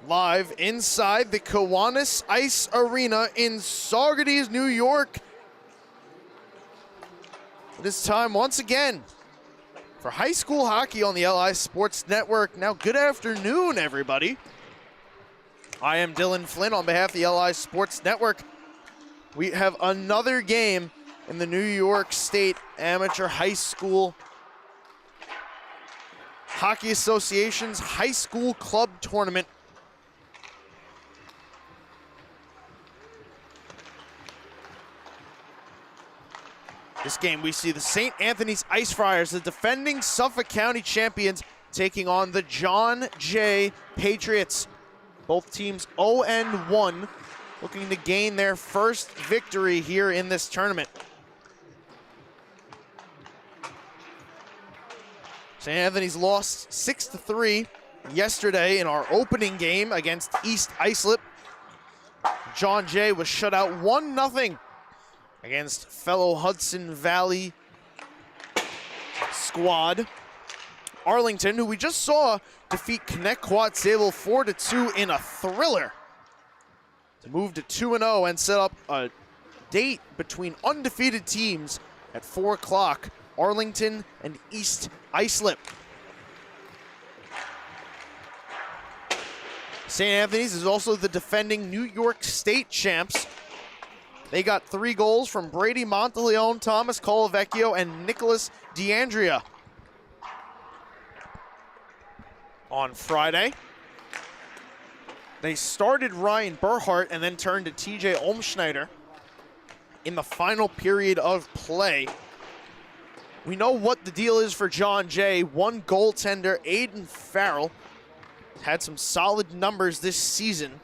live inside the Kiwanis Ice Arena in Saugerties, New York. It is time once again for high school hockey on the LI Sports Network. Now, good afternoon, everybody. I am Dylan Flynn on behalf of the LI Sports Network. We have another game in the New York State Amateur High School Hockey Association's High School Club Tournament. This game, we see the St. Anthony's Ice Friars, the defending Suffolk County champions, taking on the John Jay Patriots. Both teams 0-1, looking to gain their first victory here in this tournament. St. Anthony's lost 6-3 yesterday in our opening game against East Islip. John Jay was shut out 1-0 against fellow Hudson Valley squad. Arlington, who we just saw defeat Connect-Quad-Sable 4-2 in a thriller to move to 2-0 and set up a date between undefeated teams at 4 o'clock, Arlington and East Islip. St. Anthony's is also the defending New York State champs. They got 3 goals from Brady Monteleone, Thomas Colavecchio, and Nicholas DeAndrea on Friday. They started Ryan Burhart and then turned to TJ Olmschneider in the final period of play. We know what the deal is for John Jay. One goaltender, Aiden Farrell, had some solid numbers this season.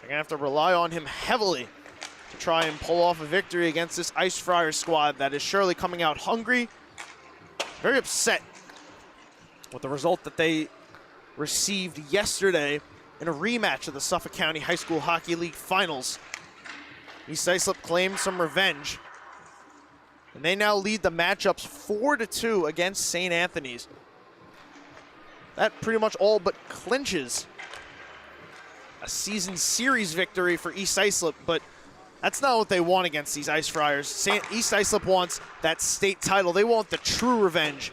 They're gonna have to rely on him heavily to try and pull off a victory against this Ice Friars squad that is surely coming out hungry, very upset with the result that they received yesterday in a rematch of the Suffolk County High School Hockey League Finals. East Islip claimed some revenge, and they now lead the matchups 4-2 against St. Anthony's. That pretty much all but clinches a season series victory for East Islip, but that's not what they want against these Ice Friars. East Islip wants that state title. They want the true revenge.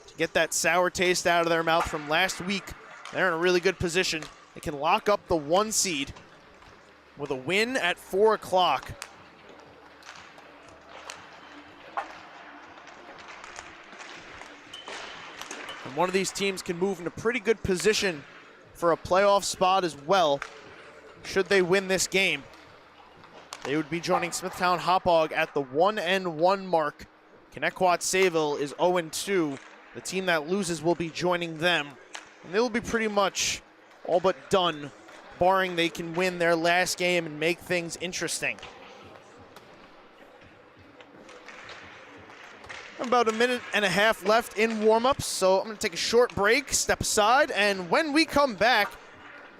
To get that sour taste out of their mouth from last week, they're in a really good position. They can lock up the 1 seed with a win at 4 o'clock. And one of these teams can move in a pretty good position for a playoff spot as well, should they win this game. They would be joining Smithtown Hauppauge at the 1-1 mark. Connect-Quad-Sable is 0-2. The team that loses will be joining them, and they will be pretty much all but done, barring they can win their last game and make things interesting. About 1.5 minutes left in warm-ups, so I'm going to take a short break, step aside, and when we come back,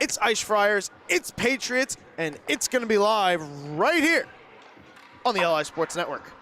it's Ice Friars, it's Patriots, and it's going to be live right here on the LI Sports Network.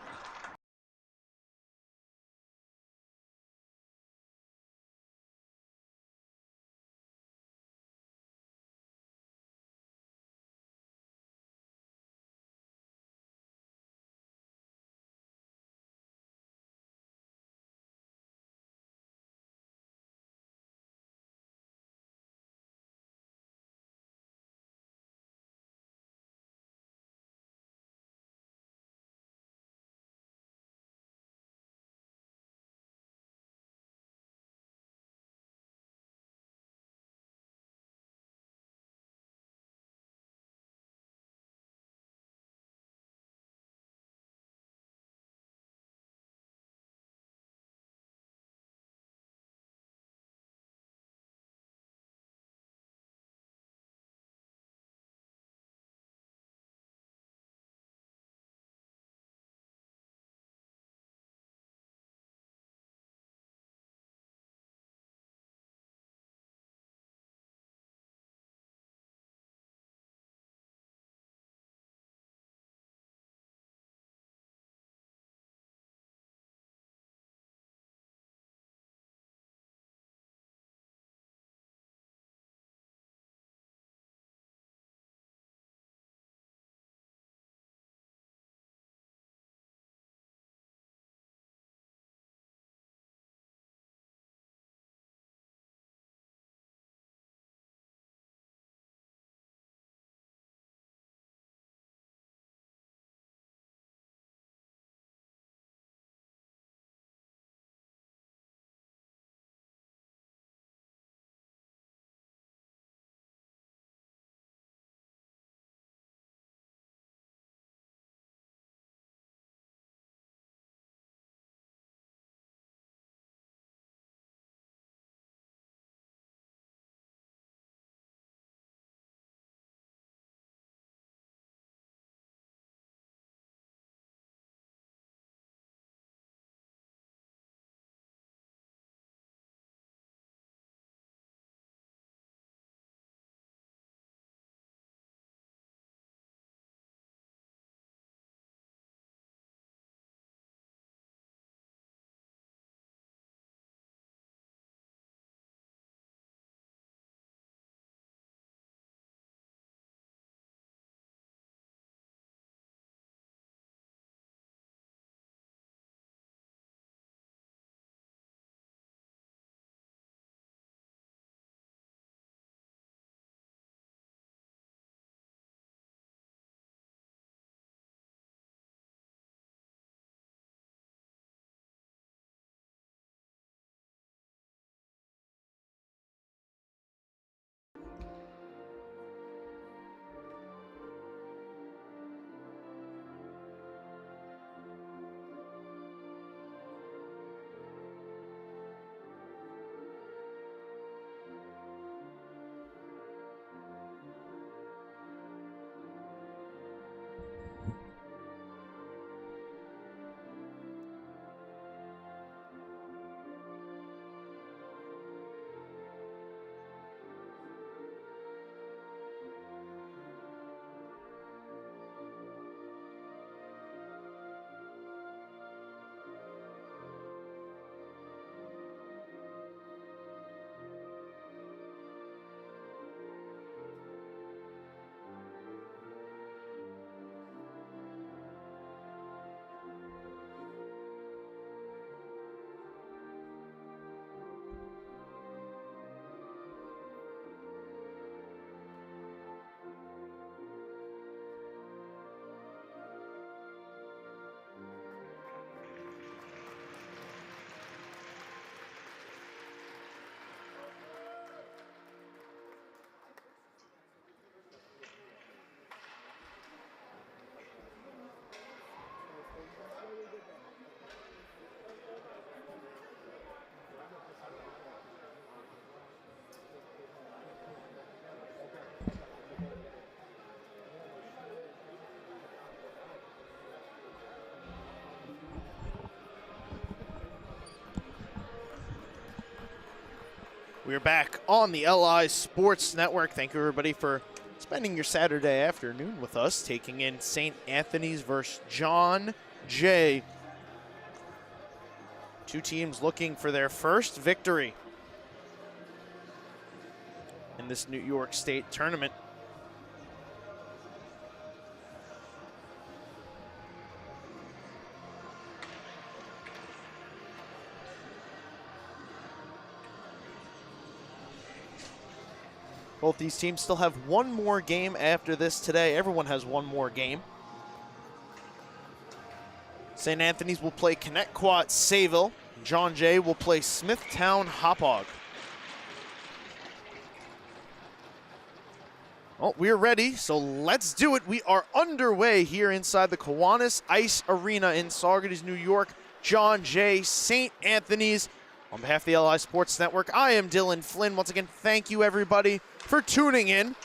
We're back on the LI Sports Network. Thank you, everybody, for spending your Saturday afternoon with us, taking in St. Anthony's versus John Jay. Two teams looking for their first victory in this New York State tournament. Both these teams still have one more game after this today. Everyone has one more game. St. Anthony's will play Connecticut Sayville. John Jay will play Smithtown Hauppauge. Well, we're ready, so let's do it. We are underway here inside the Kiwanis Ice Arena in Saugerties, New York. John Jay, St. Anthony's. On behalf of the LI Sports Network, I am Dylan Flynn. Once again, thank you, everybody, for tuning in.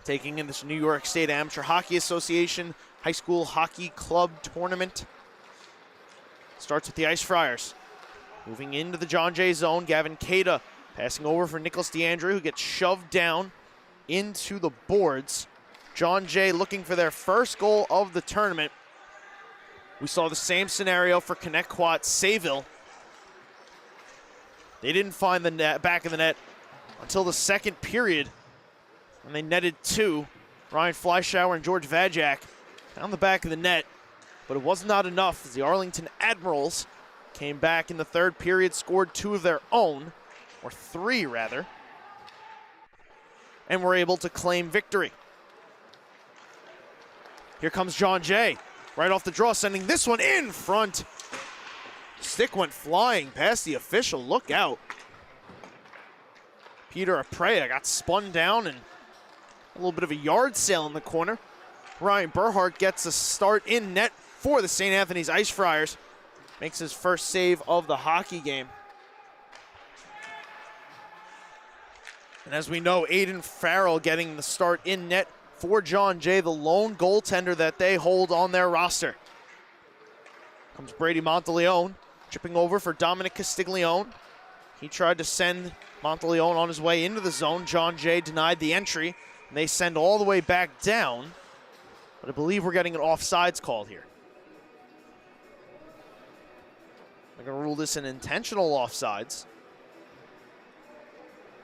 Taking in this New York State Amateur Hockey Association High School Hockey Club Tournament. Starts with the Ice Friars. Moving into the John Jay zone, Gavin Cada passing over for Nicholas DeAndre, who gets shoved down into the boards. John Jay looking for their first goal of the tournament. We saw the same scenario for Connecticut Sayville. They didn't find the net, back of the net until the second period, and they netted two. Ryan Fleischauer and George Vajak down the back of the net, but it was not enough as the Arlington Admirals came back in the third period, scored two of their own, or three rather, and were able to claim victory. Here comes John Jay, right off the draw, sending this one in front. Stick went flying past the official. Look out. Peter Aprea got spun down and a little bit of a yard sale in the corner. Ryan Burhart gets a start in net for the St. Anthony's Ice Friars. Makes his first save of the hockey game. And as we know, Aiden Farrell getting the start in net for John Jay, the lone goaltender that they hold on their roster. Comes Brady Monteleone. Chipping over for Dominic Castiglione. He tried to send Monteleone on his way into the zone. John Jay denied the entry, and they send all the way back down. But I believe we're getting an offsides call here. They're going to rule this an intentional offsides.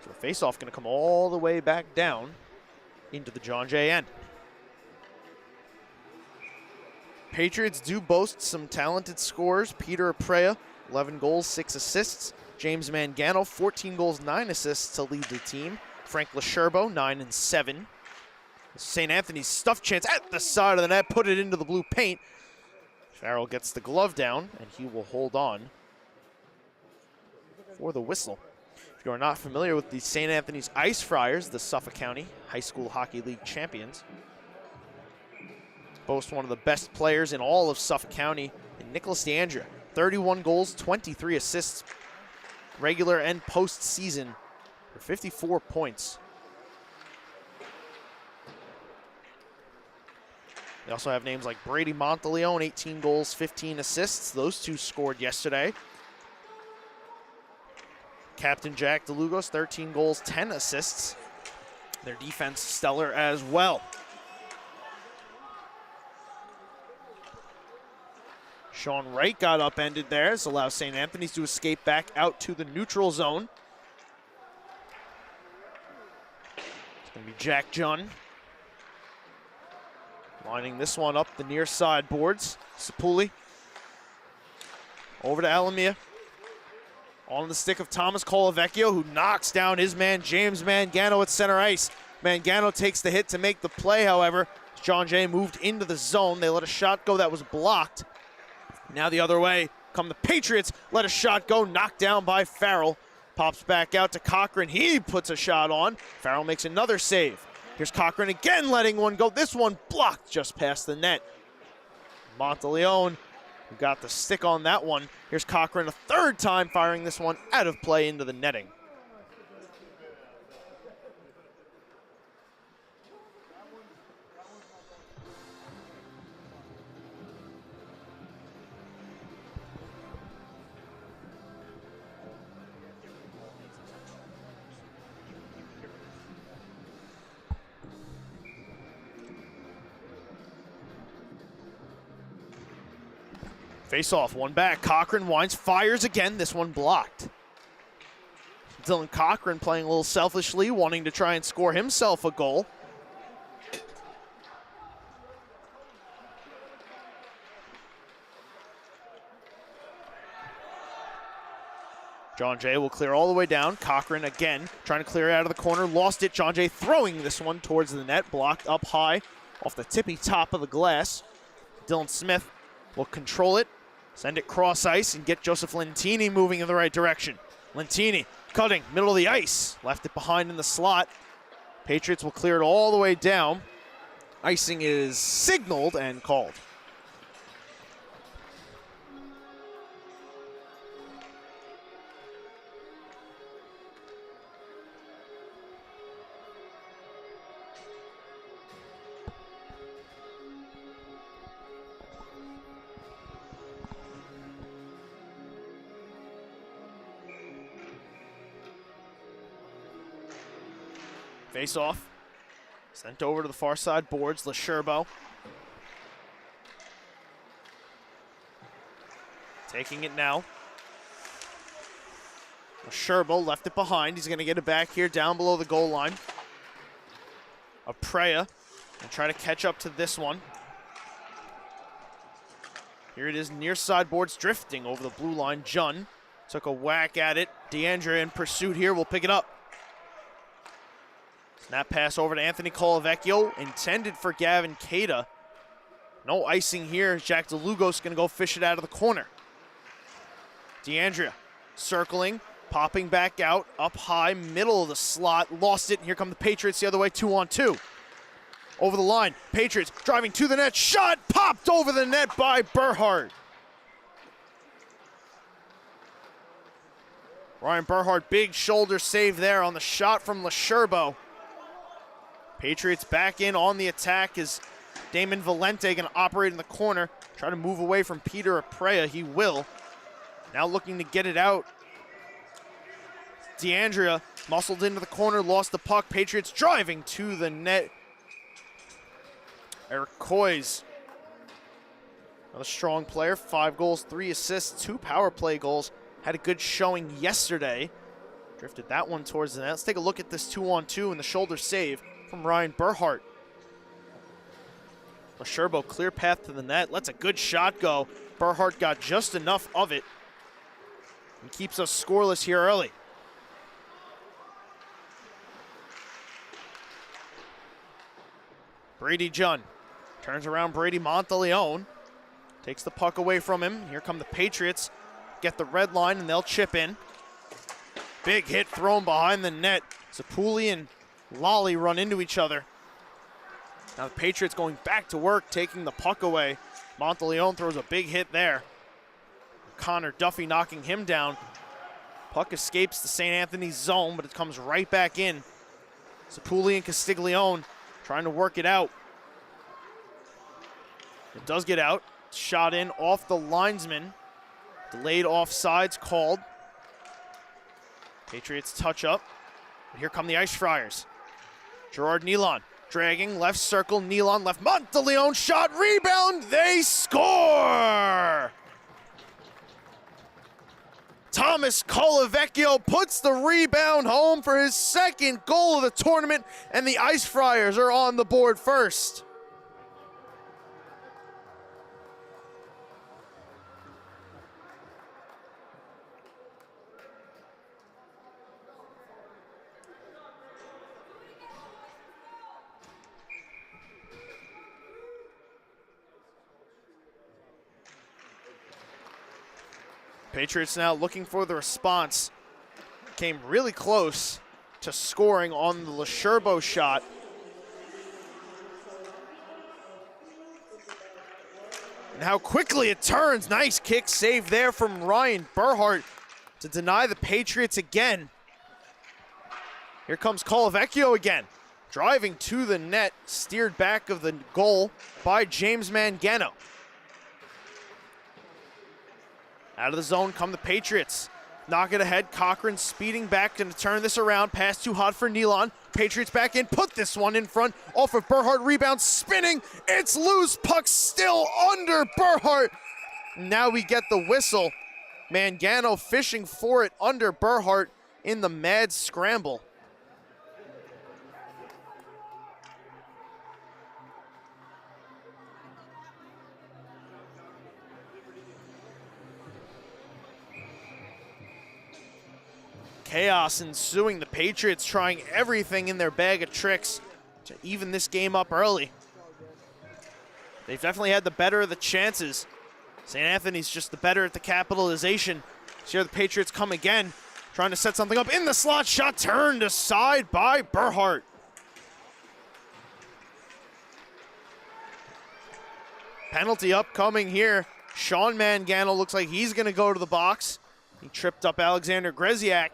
So the faceoff going to come all the way back down into the John Jay end. Patriots do boast some talented scorers. Peter Aprea, 11 goals, 6 assists. James Mangano, 14 goals, 9 assists to lead the team. Frank Lesherbo, 9 and 7. St. Anthony's stuff chance at the side of the net, put it into the blue paint. Farrell gets the glove down, and he will hold on for the whistle. If you are not familiar with the St. Anthony's Ice Friars, the Suffolk County High School Hockey League champions, boast one of the best players in all of Suffolk County in Nicholas DeAndre. 31 goals, 23 assists, regular and postseason for 54 points. They also have names like Brady Monteleone, 18 goals, 15 assists. Those two scored yesterday. Captain Jack DeLugos, 13 goals, 10 assists. Their defense stellar as well. Sean Wright got upended there. This allows St. Anthony's to escape back out to the neutral zone. It's going to be Jack Junn lining this one up the near side boards. Sapuli over to Alamia. On the stick of Thomas Colavecchio, who knocks down his man James Mangano at center ice. Mangano takes the hit to make the play, however. John Jay moved into the zone. They let a shot go that was blocked. Now the other way come the Patriots. Let a shot go, knocked down by Farrell. Pops back out to Cochran. He puts a shot on. Farrell makes another save. Here's Cochran again letting one go. This one blocked just past the net. Monteleone, who got the stick on that one. Here's Cochran a third time firing this one out of play into the netting. Face off, one back. Cochran winds, fires again. This one blocked. Dylan Cochran playing a little selfishly, wanting to try and score himself a goal. John Jay will clear all the way down. Cochran again trying to clear it out of the corner. Lost it. John Jay throwing this one towards the net. Blocked up high off the tippy top of the glass. Dylan Smith will control it. Send it cross ice and get Joseph Lentini moving in the right direction. Lentini cutting, middle of the ice. Left it behind in the slot. Patriots will clear it all the way down. Icing is signaled and called. Face off. Sent over to the far side boards. Lesherbo. Taking it now. Lesherbo left it behind. He's going to get it back here down below the goal line. Aprea and try to catch up to this one. Here it is near side boards drifting over the blue line. Jun took a whack at it. DeAndre in pursuit here will pick it up. Snap pass over to Anthony Colavecchio, intended for Gavin Cada. No icing here. Jack DeLugo's going to go fish it out of the corner. DeAndrea circling, popping back out, up high, middle of the slot, lost it, and here come the Patriots the other way, 2-on-2. Over the line, Patriots driving to the net, shot popped over the net by Berhard. Ryan Berhard, big shoulder save there on the shot from Lesherbo. Patriots back in on the attack as Damon Valente going to operate in the corner. Try to move away from Peter Aprea. He will. Now looking to get it out. DeAndrea muscled into the corner, lost the puck. Patriots driving to the net. Eric Coys, another strong player. 5 goals, 3 assists, 2 power play goals. Had a good showing yesterday. Drifted that one towards the net. Let's take a look at this 2-on-2 and the shoulder save from Ryan Berhart. Lesherbo, clear path to the net, lets a good shot go. Berhart got just enough of it and keeps us scoreless here early. Brady Jun turns around Brady Monteleone, takes the puck away from him. Here come the Patriots, get the red line and they'll chip in. Big hit thrown behind the net. Zapuli and Lolly run into each other. Now the Patriots going back to work, taking the puck away. Monteleone throws a big hit there. Connor Duffy knocking him down. Puck escapes the St. Anthony's zone, but it comes right back in. Zapuli and Castiglione trying to work it out. It does get out. Shot in off the linesman. Delayed offsides called. Patriots touch up. And here come the Ice Friars. Gerard Nealon dragging, left circle, Nealon left, Monteleone shot, rebound, they score! Thomas Colavecchio puts the rebound home for his 2nd goal of the tournament, and the Ice Friars are on the board first. Patriots now looking for the response. Came really close to scoring on the Lesherbo shot. And how quickly it turns. Nice kick save there from Ryan Berhart to deny the Patriots again. Here comes Colavecchio again. Driving to the net, steered back of the goal by James Mangano. Out of the zone come the Patriots. Knock it ahead. Cochran speeding back, going to turn this around. Pass too hot for Nealon. Patriots back in. Put this one in front. Off of Berhart. Rebound spinning. It's loose. Puck still under Berhart. Now we get the whistle. Mangano fishing for it under Burhart in the mad scramble. Chaos ensuing. The Patriots trying everything in their bag of tricks to even this game up early. They've definitely had the better of the chances. St. Anthony's just the better at the capitalization. So here the Patriots come again, trying to set something up in the slot. Shot turned aside by Burhart. Penalty upcoming here. Sean Mangano looks like he's going to go to the box. He tripped up Alexander Greziak.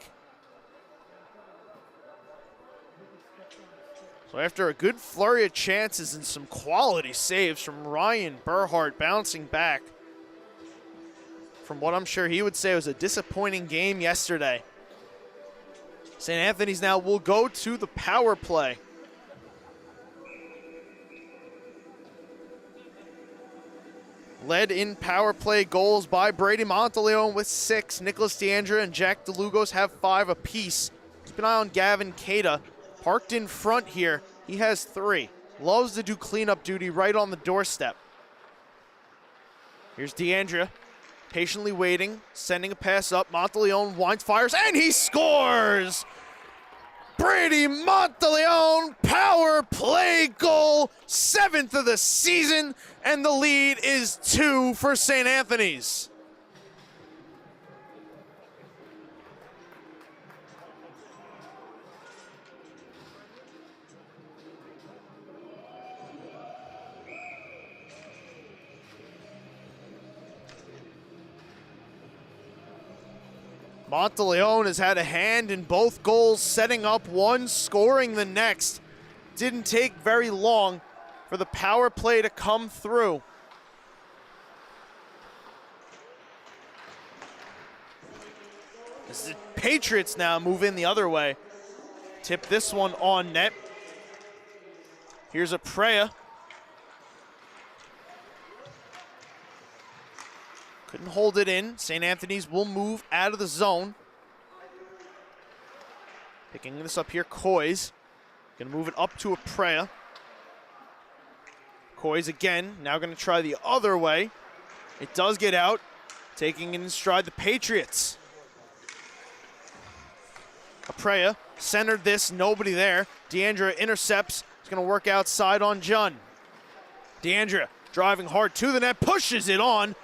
So after a good flurry of chances and some quality saves from Ryan Burhart bouncing back from what I'm sure he would say was a disappointing game yesterday, St. Anthony's now will go to the power play. Led in power play goals by Brady Monteleone with 6. Nicholas DeAndrea and Jack DeLugos have 5 apiece. Keep an eye on Gavin Cada. Parked in front here, he has 3. Loves to do cleanup duty right on the doorstep. Here's DeAndrea, patiently waiting, sending a pass up. Monteleone winds, fires, and he scores! Brady Monteleone, power play goal, 7th of the season, and the lead is 2 for St. Anthony's. Monteleone has had a hand in both goals, setting up one, scoring the next. Didn't take very long for the power play to come through. As the Patriots now move in the other way. Tip this one on net. Here's a Prea. Couldn't hold it in. St. Anthony's will move out of the zone. Picking this up here, Coys. Gonna move it up to a Prea. Coys again, now gonna try the other way. It does get out. Taking it in stride the Patriots. Prea centered this, nobody there. DeAndrea intercepts. It's gonna work outside on Jun. DeAndrea driving hard to the net, pushes it on.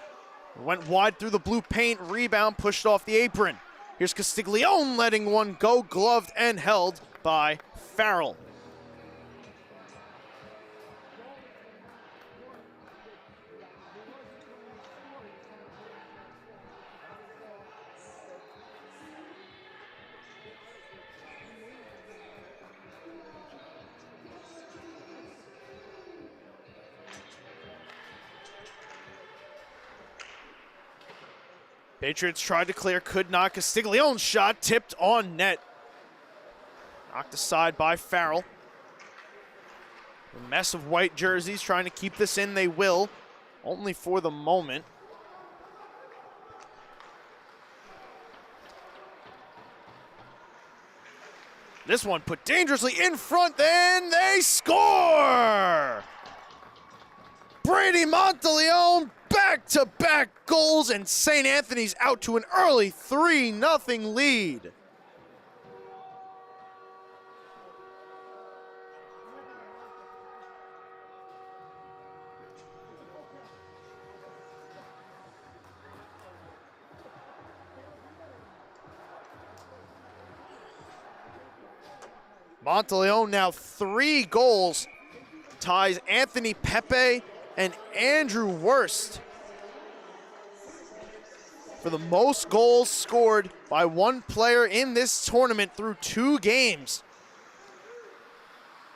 Went wide through the blue paint, rebound pushed off the apron. Here's Castiglione letting one go, gloved and held by Farrell. Patriots tried to clear, could not. Castiglione's shot tipped on net. Knocked aside by Farrell. A mess of white jerseys trying to keep this in, they will. Only for the moment. This one put dangerously in front, then they score! Brady Monteleone, back-to-back goals, and St. Anthony's out to an early 3-0 lead. Monteleone now 3 goals, ties Anthony Pepe and Andrew Wurst for the most goals scored by one player in this tournament through 2 games.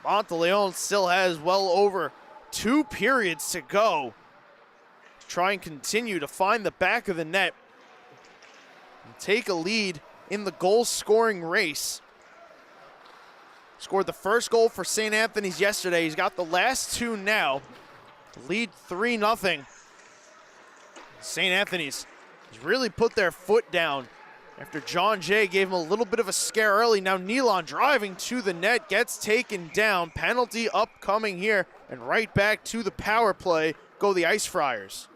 Monteleone still has well over 2 periods to go. Try and continue to find the back of the net and take a lead in the goal scoring race. Scored the first goal for St. Anthony's yesterday. He's got the last 2 now. Lead 3-0. St. Anthony's has really put their foot down after John Jay gave him a little bit of a scare early. Now Nealon driving to the net, gets taken down. Penalty upcoming here, and right back to the power play go the Ice Friars.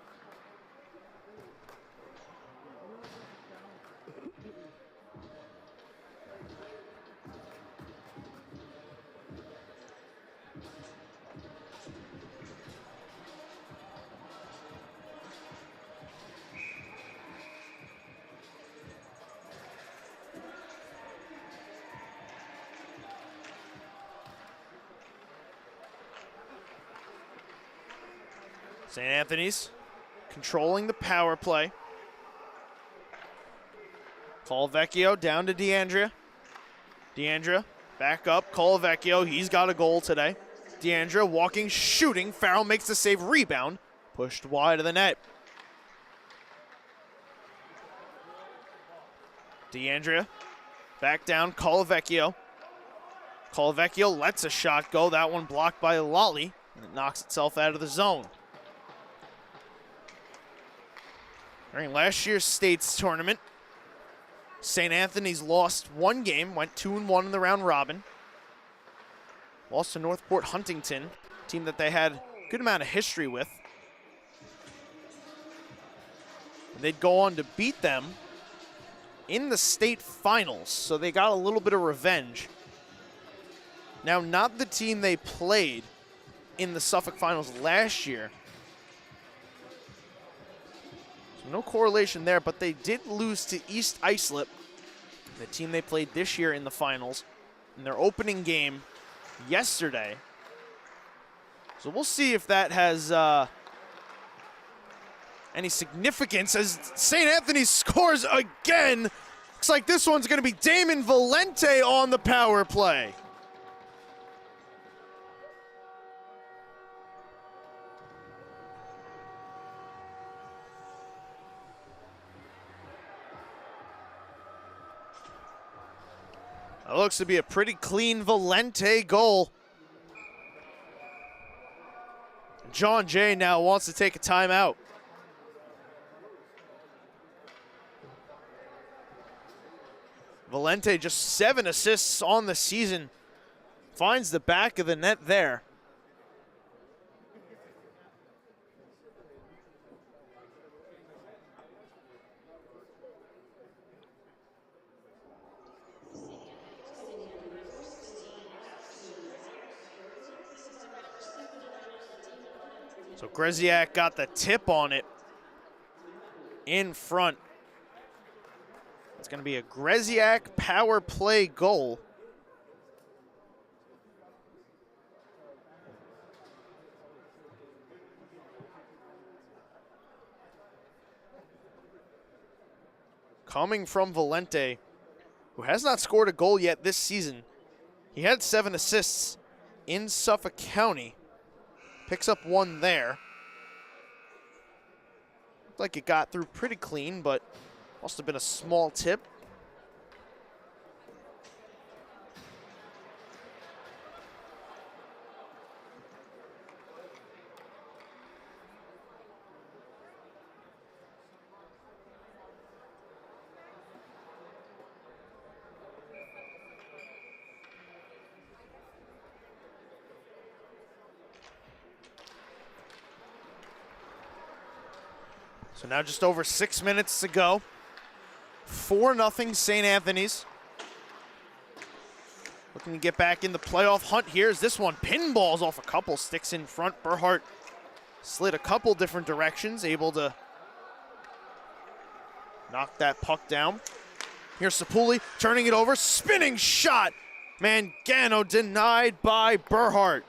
St. Anthony's controlling the power play. Colavecchio down to Deandra. Deandra back up. Colavecchio, he's got a goal today. Deandra walking, shooting. Farrell makes the save, rebound. Pushed wide of the net. Deandra back down. Colavecchio. Colavecchio lets a shot go. That one blocked by Lolly, and it knocks itself out of the zone. During last year's states tournament, St. Anthony's lost one game, went 2-1 in the round robin. Lost to Northport Huntington, a team that they had a good amount of history with. And they'd go on to beat them in the state finals, so they got a little bit of revenge. Now, not the team they played in the Suffolk finals last year. No correlation there, but they did lose to East Islip, the team they played this year in the finals, in their opening game yesterday. So we'll see if that has any significance as St. Anthony scores again. Looks like this one's going to be Damon Valente on the power play. That looks to be a pretty clean Valente goal. John Jay now wants to take a timeout. Valente just 7 assists on the season. Finds the back of the net there. So Greziak got the tip on it in front. It's going to be a Greziak power play goal. Coming from Valente, who has not scored a goal yet this season. He had 7 assists in Suffolk County. Picks up 1 there. Looked like it got through pretty clean, but must have been a small tip. So now just over 6 minutes to go. 4-0 St. Anthony's. Looking to get back in the playoff hunt here as this one pinballs off a couple sticks in front. Berhart slid a couple different directions, able to knock that puck down. Here's Sapuli turning it over, spinning shot. Mangano denied by Berhart.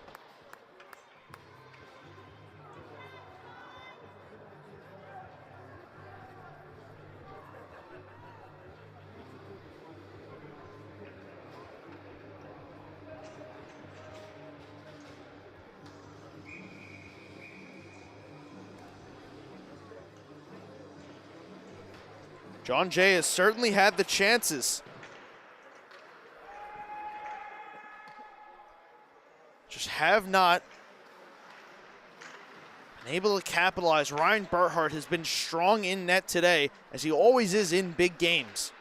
John Jay has certainly had the chances. Just have not able to capitalize. Ryan Burkhart has been strong in net today, as he always is in big games.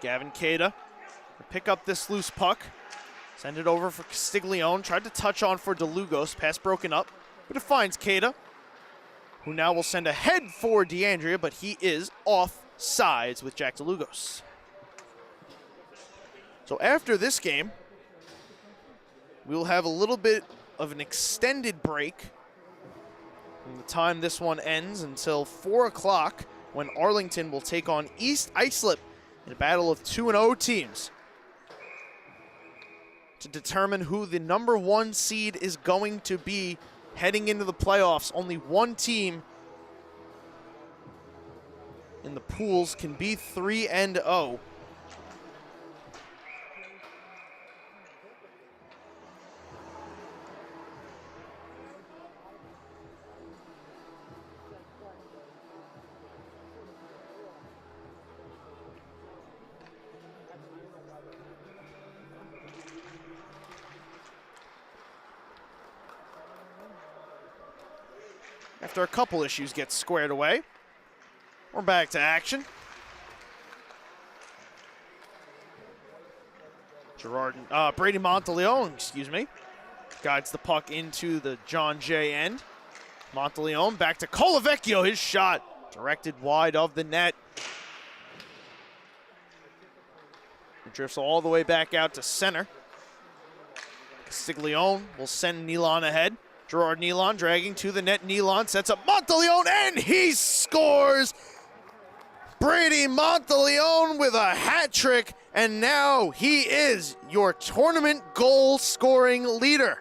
Gavin Cada pick up this loose puck, send it over for Castiglione, tried to touch on for DeLugos, pass broken up, but it finds Cada, who now will send ahead for DeAndrea, but he is off sides with Jack DeLugos. So after this game, we'll have a little bit of an extended break from the time this one ends until 4 o'clock, when Arlington will take on East Islip in a battle of 2-0 teams to determine who the number 1 seed is going to be heading into the playoffs. Only one team in the pools can be 3-0. After a couple issues get squared away, we're back to action. Brady Monteleone, guides the puck into the John Jay end. Monteleone back to Colavecchio, his shot directed wide of the net. It drifts all the way back out to center. Castiglione will send Nealon ahead. Gerard Nealon dragging to the net. Nealon sets up Monteleone, and he scores! Brady Monteleone with a hat trick, and now he is your tournament goal scoring leader.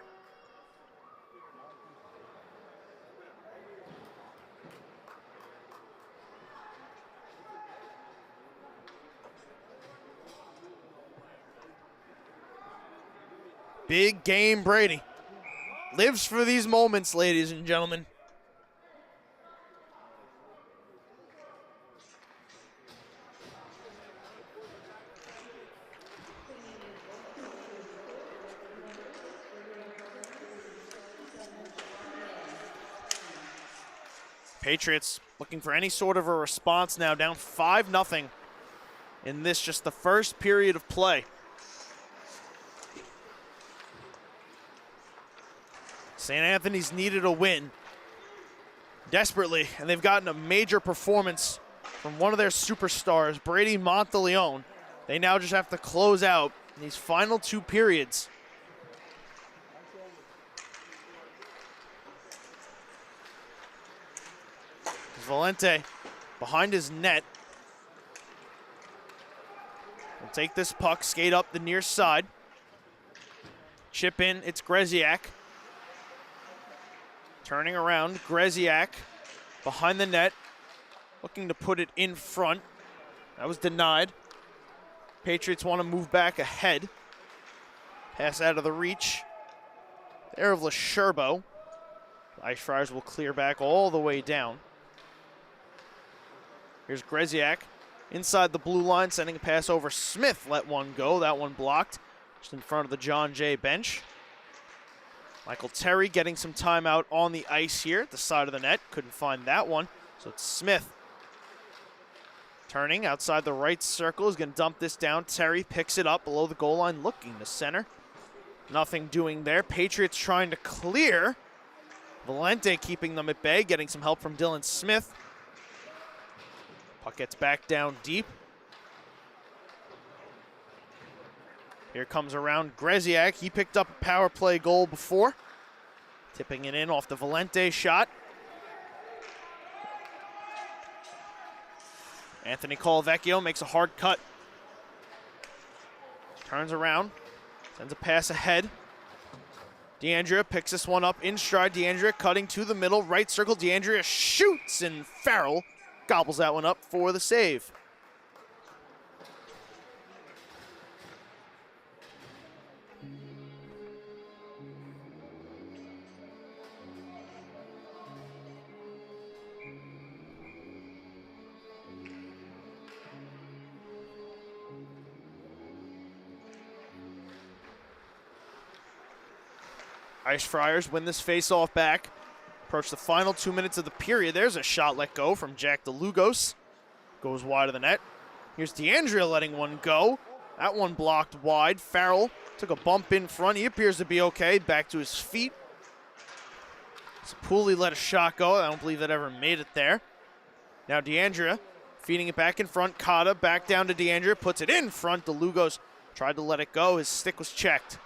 Big game Brady. Lives for these moments, ladies and gentlemen. Patriots looking for any sort of a response now, down 5-0 in this, just the first period of play. St. Anthony's needed a win desperately, and they've gotten a major performance from one of their superstars, Brady Monteleone. They now just have to close out in these final 2 periods. Valente behind his net will take this puck, skate up the near side. Chip in, it's Greziak. Turning around, Greziak behind the net, looking to put it in front. That was denied. Patriots want to move back ahead. Pass out of the reach there of Lasherbo. Ice Friars will clear back all the way down. Here's Greziak inside the blue line, sending a pass over. Smith let one go. That one blocked just in front of the John Jay bench. Michael Terry getting some time out on the ice here at the side of the net. Couldn't find that one, so it's Smith. Turning outside the right circle, is going to dump this down. Terry picks it up below the goal line, looking to center. Nothing doing there. Patriots trying to clear. Valente keeping them at bay, getting some help from Dylan Smith. Puck gets back down deep. Here comes around Greziak. He picked up a power play goal before. Tipping it in off the Valente shot. Anthony Colavecchio makes a hard cut. Turns around. Sends a pass ahead. DeAndrea picks this one up in stride. DeAndrea cutting to the middle. Right circle. DeAndrea shoots, and Farrell gobbles that one up for the save. Ice Friars win this face-off back. Approach the final 2 minutes of the period. There's a shot let go from Jack DeLugos. Goes wide of the net. Here's DeAndrea letting one go. That one blocked wide. Farrell took a bump in front. He appears to be okay. Back to his feet. Sapulli let a shot go. I don't believe that ever made it there. Now DeAndrea feeding it back in front. Cotta back down to DeAndrea. Puts it in front. DeLugos tried to let it go. His stick was checked.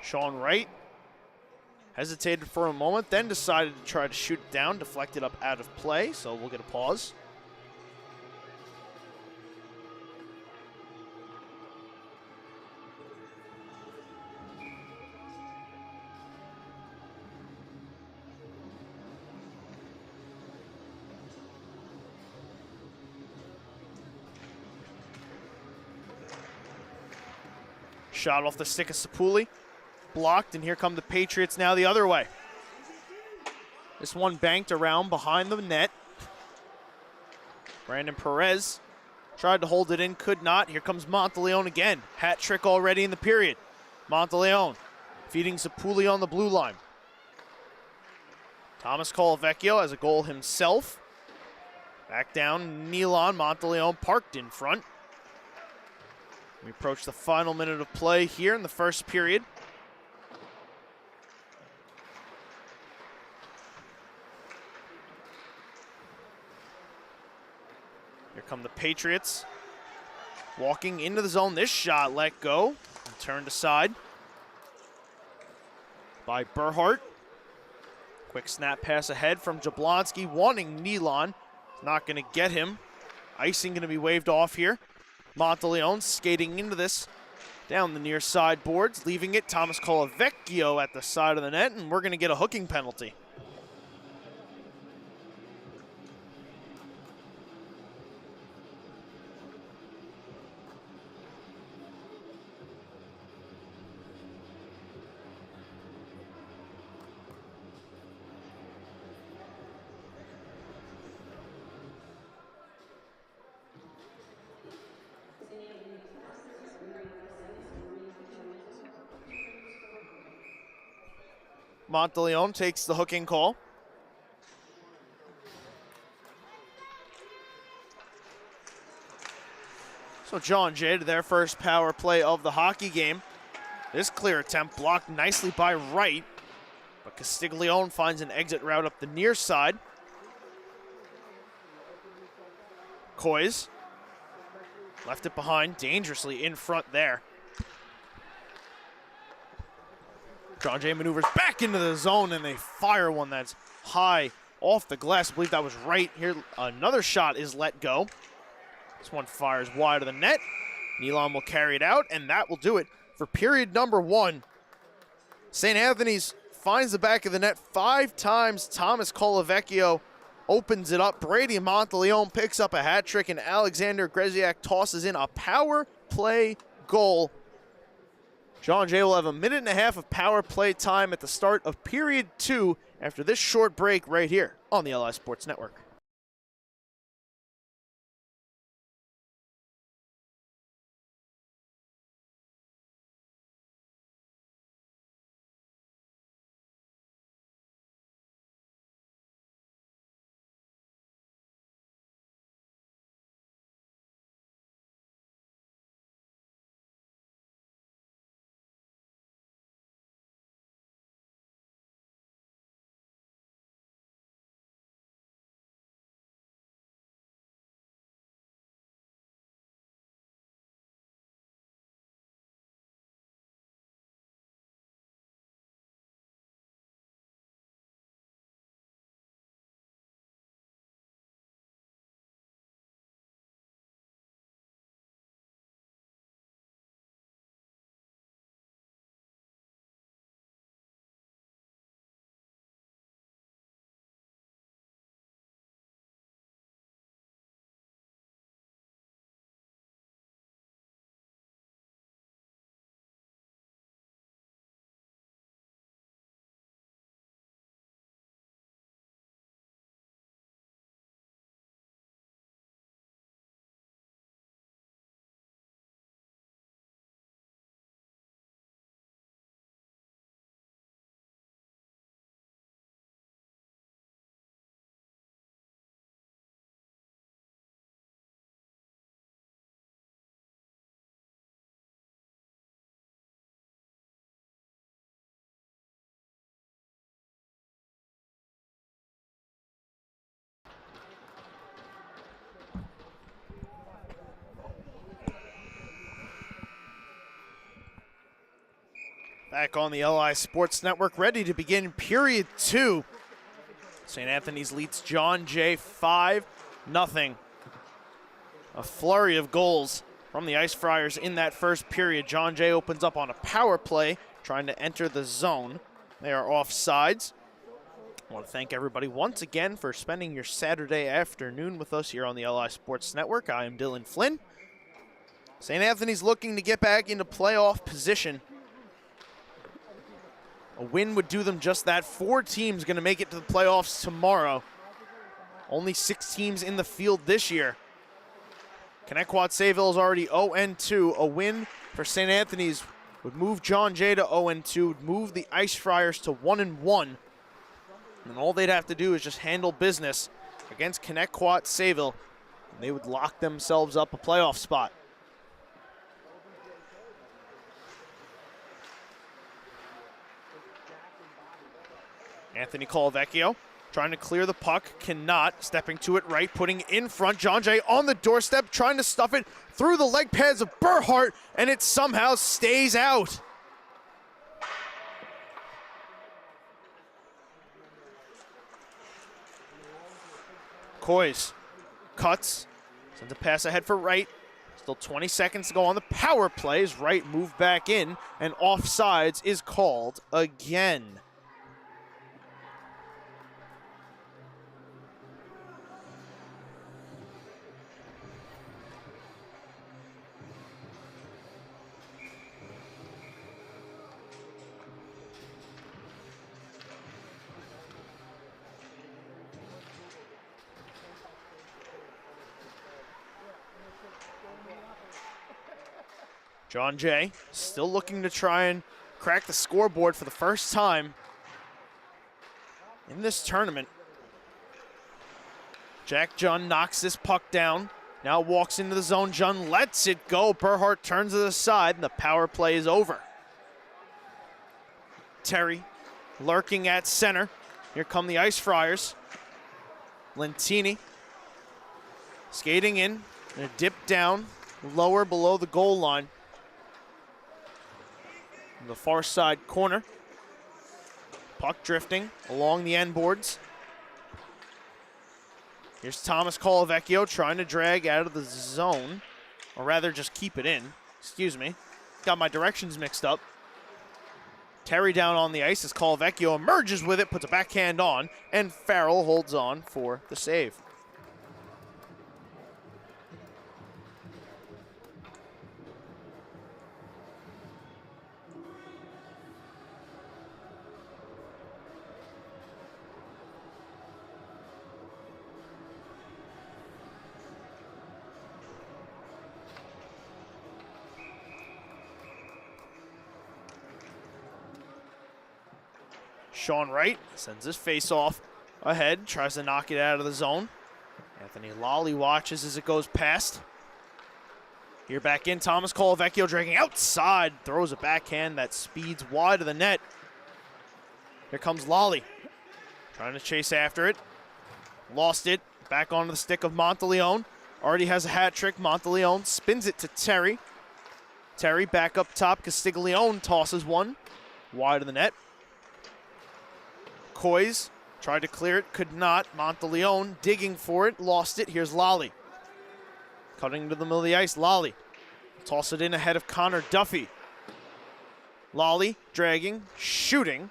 Sean Wright hesitated for a moment, then decided to try to shoot it down, deflected up out of play, so we'll get a pause. Shot off the stick of Sapulli. Blocked, and here come the Patriots now the other way. This one banked around behind the net. Brandon Perez tried to hold it in, could not. Here comes Monteleone again. Hat trick already in the period. Monteleone feeding Sapulli on the blue line. Thomas Colavecchio has a goal himself. Back down, Nealon. Monteleone parked in front. We approach the final minute of play here in the first period. Here come the Patriots. Walking into the zone. This shot let go and turned aside by Berhart. Quick snap pass ahead from Jablonski, wanting Nealon. Not going to get him. Icing going to be waved off here. Monteleone skating into this down the near side boards, leaving it. Thomas Colavecchio at the side of the net, and we're going to get a hooking penalty. Monteleone takes the hooking call. So John Jay to their first power play of the hockey game. This clear attempt blocked nicely by Wright, but Castiglione finds an exit route up the near side. Coys left it behind, dangerously in front there. John Jay maneuvers back into the zone, and they fire one that's high off the glass. I believe that was right here. Another shot is let go. This one fires wide of the net. Nealon will carry it out, and that will do it for period number one. St. Anthony's finds the back of the net 5 times. Thomas Colavecchio opens it up. Brady Monteleone picks up a hat trick, and Alexander Greziak tosses in a power play goal. John Jay will have a minute and a half of power play time at the start of period 2 after this short break right here on the LI Sports Network. Back on the LI Sports Network, ready to begin period 2. St. Anthony's leads John Jay 5-0. A flurry of goals from the Ice Friars in that first period. John Jay opens up on a power play, trying to enter the zone. They are offsides. I want to thank everybody once again for spending your Saturday afternoon with us here on the LI Sports Network. I am Dylan Flynn. St. Anthony's looking to get back into playoff position. A win would do them just that. 4 teams going to make it to the playoffs tomorrow. Only 6 teams in the field this year. Connecticut-Sayville is already 0-2. A win for St. Anthony's would move John Jay to 0-2, would move the Ice Friars to 1-1. And all they'd have to do is just handle business against Connecticut-Sayville, and they would lock themselves up a playoff spot. Anthony Colavecchio trying to clear the puck, cannot, stepping to it right, putting it in front. John Jay on the doorstep, trying to stuff it through the leg pads of Burhart, and it somehow stays out. Coys cuts, sends a pass ahead for Wright. Still 20 seconds to go on the power play as Wright moved back in, and offsides is called again. John Jay still looking to try and crack the scoreboard for the first time in this tournament. Jack Jun knocks this puck down. Now walks into the zone. Jun lets it go. Burhart turns to the side, and the power play is over. Terry lurking at center. Here come the Ice Friars. Lentini skating in, and a dip down, lower below the goal line. The far side corner. Puck drifting along the end boards. Here's Thomas Colavecchio trying to drag out of the zone, or rather just keep it in. Excuse me. Got my directions mixed up. Terry down on the ice as Colavecchio emerges with it, puts a backhand on, and Farrell holds on for the save. Sean Wright sends his face-off ahead, tries to knock it out of the zone. Anthony Lawley watches as it goes past. Here back in, Thomas Colavecchio dragging outside, throws a backhand that speeds wide of the net. Here comes Lawley, trying to chase after it. Lost it, back onto the stick of Monteleone. Already has a hat trick. Monteleone spins it to Terry. Terry back up top, Castiglione tosses one wide of the net. Coys tried to clear it, could not. Monteleone digging for it, lost it. Here's Lawley. Cutting to the middle of the ice, Lawley. Toss it in ahead of Connor Duffy. Lawley dragging, shooting.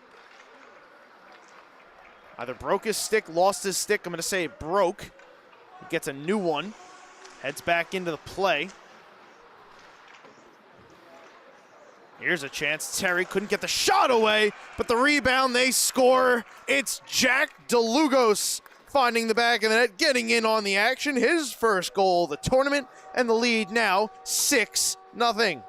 Either broke his stick, lost his stick. I'm going to say it broke. He gets a new one. Heads back into the play. Here's a chance. Terry couldn't get the shot away, but the rebound, they score. It's Jack DeLugos finding the back of the net, getting in on the action. His first goal of the tournament, and the lead now 6-0.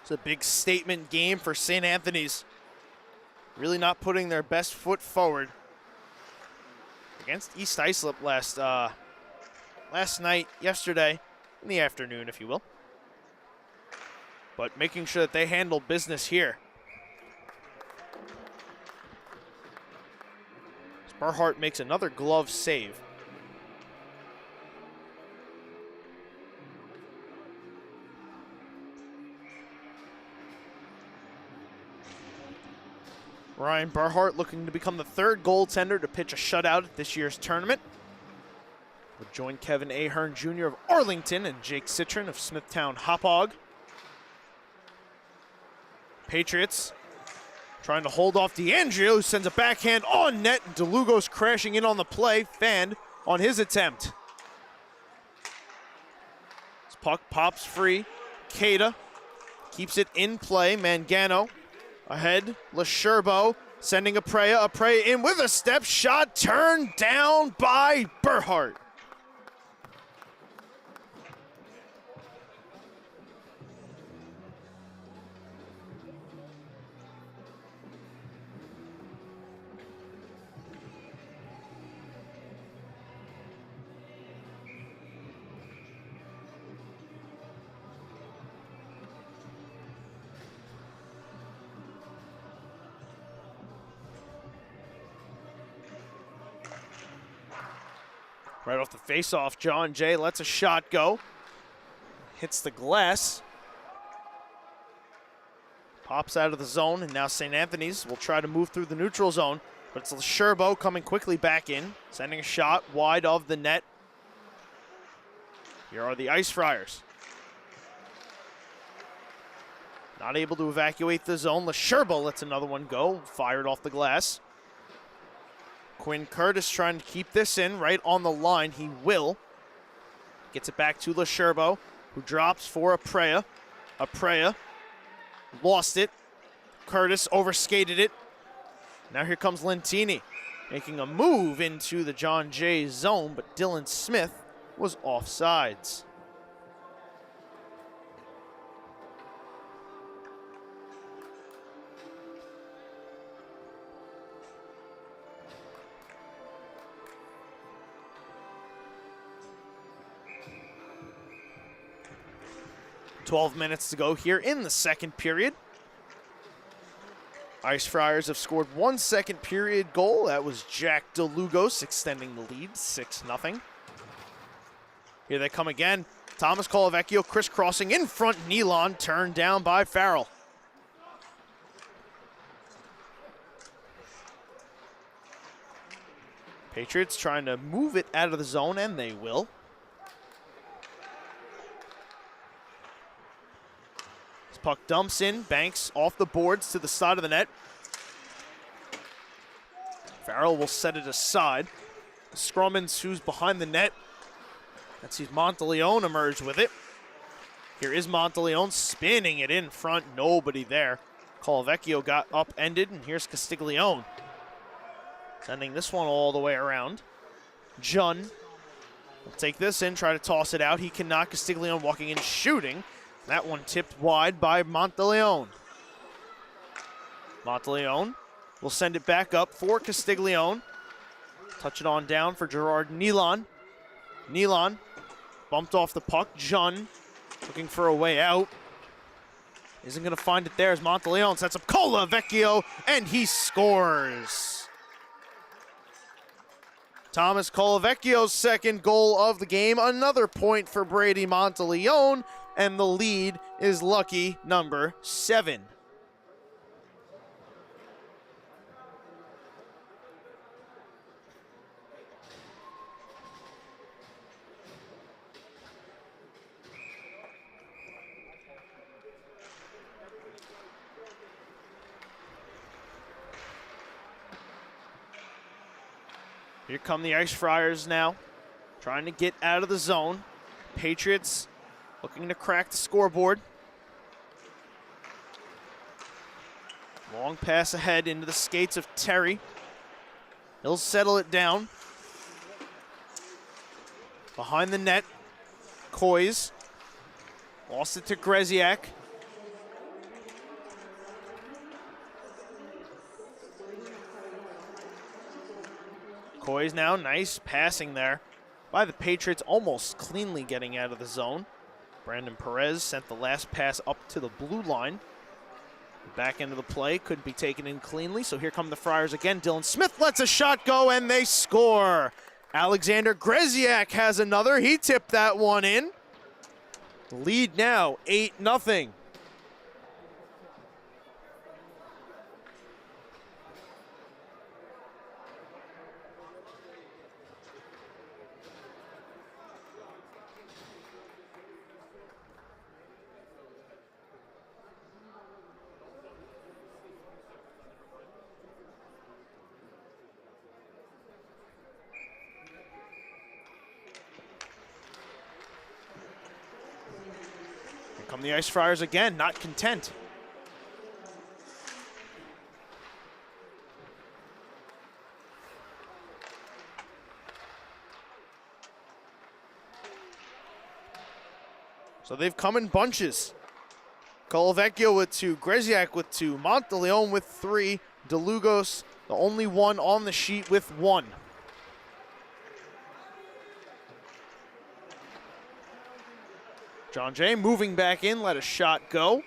It's a big statement game for St. Anthony's. Really not putting their best foot forward against East Islip yesterday, in the afternoon, if you will. But making sure that they handle business here. Burhart makes another glove save. Ryan Burhart looking to become the third goaltender to pitch a shutout at this year's tournament. Will join Kevin Ahern Jr. of Arlington and Jake Citron of Smithtown Hauppauge. Patriots trying to hold off DeAndrea, who sends a backhand on net, and DeLugo's crashing in on the play, fanned on his attempt. This puck pops free. Cada keeps it in play. Mangano ahead. Lesherbo sending Aprea in with a step shot, turned down by Burhart. Right off the faceoff, John Jay lets a shot go. Hits the glass. Pops out of the zone, and now St. Anthony's will try to move through the neutral zone, but it's Lesherbo coming quickly back in, sending a shot wide of the net. Here are the Ice Friars. Not able to evacuate the zone. Lesherbo lets another one go, fired off the glass. Quinn Curtis trying to keep this in right on the line. He will. Gets it back to Lesherbo, who drops for Aprea. Aprea lost it. Curtis overskated it. Now here comes Lentini, making a move into the John Jay zone, but Dylan Smith was offsides. .12 minutes to go here in the second period. Ice Friars have scored one second period goal. That was Jack DeLugos extending the lead, 6-0. Here they come again. Thomas Colavecchio crisscrossing in front. Nealon turned down by Farrell. Patriots trying to move it out of the zone, and they will. Puck dumps in, Banks off the boards to the side of the net. Farrell will set it aside. Scrummins, who's behind the net. That sees Monteleone emerge with it. Here is Monteleone spinning it in front, nobody there. Colavecchio got upended, and here's Castiglione. Sending this one all the way around. Jun will take this in, try to toss it out. He cannot. Castiglione walking in, shooting. That one tipped wide by Monteleone. Monteleone will send it back up for Castiglione. Touch it on down for Gerard Nealon. Nealon bumped off the puck. Jun looking for a way out. Isn't going to find it there as Monteleone sets up Colavecchio, and he scores. Thomas Colavecchio's second goal of the game. Another point for Brady Monteleone. And the lead is lucky number 7. Here come the Ice Friars now, trying to get out of the zone. Patriots looking to crack the scoreboard. Long pass ahead into the skates of Terry. He'll settle it down. Behind the net, Coys. Lost it to Greziak. McCoy's now, nice passing there by the Patriots, almost cleanly getting out of the zone. Brandon Perez sent the last pass up to the blue line. The back end of the play couldn't be taken in cleanly, so here come the Friars again. Dylan Smith lets a shot go, and they score. Alexander Greziak has another. He tipped that one in. Lead now, 8-0. Come the Ice Friars again, not content. So they've come in bunches. Colavecchio with 2, Greziak with 2, Monteleone with 3, DeLugos, the only one on the sheet with 1. John Jay moving back in, let a shot go.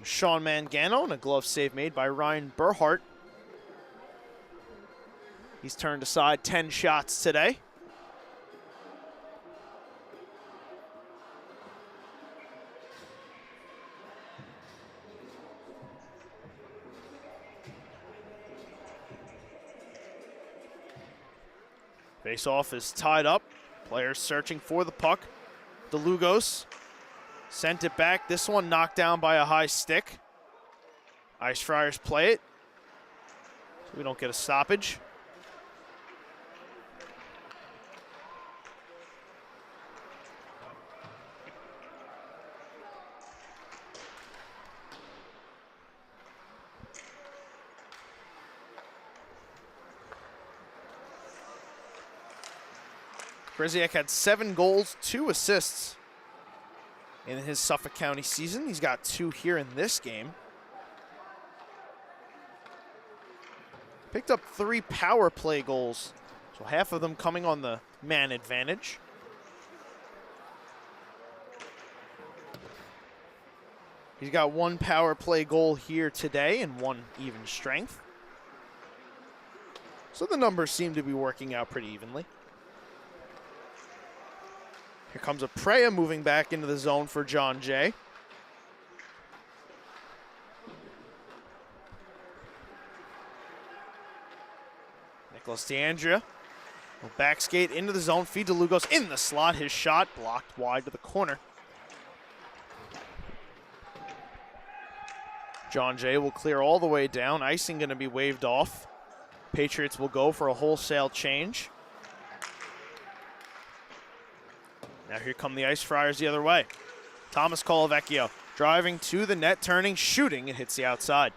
Sean Mangano, and a glove save made by Ryan Burhart. He's turned aside 10 shots today. Face-off is tied up. Players searching for the puck. DeLugos sent it back. This one knocked down by a high stick. Ice Friars play it, so we don't get a stoppage. Greziak had 7 goals, 2 assists in his Suffolk County season. He's got 2 here in this game. Picked up 3 power play goals, so half of them coming on the man advantage. He's got 1 power play goal here today and 1 even strength. So the numbers seem to be working out pretty evenly. Here comes a Prea moving back into the zone for John Jay. Nicholas DeAndrea will back skate into the zone, feed to Lugos in the slot. His shot blocked wide to the corner. John Jay will clear all the way down. Icing going to be waved off. Patriots will go for a wholesale change. Now here come the Ice Friars the other way. Thomas Colavecchio driving to the net, turning, shooting. It hits the outside.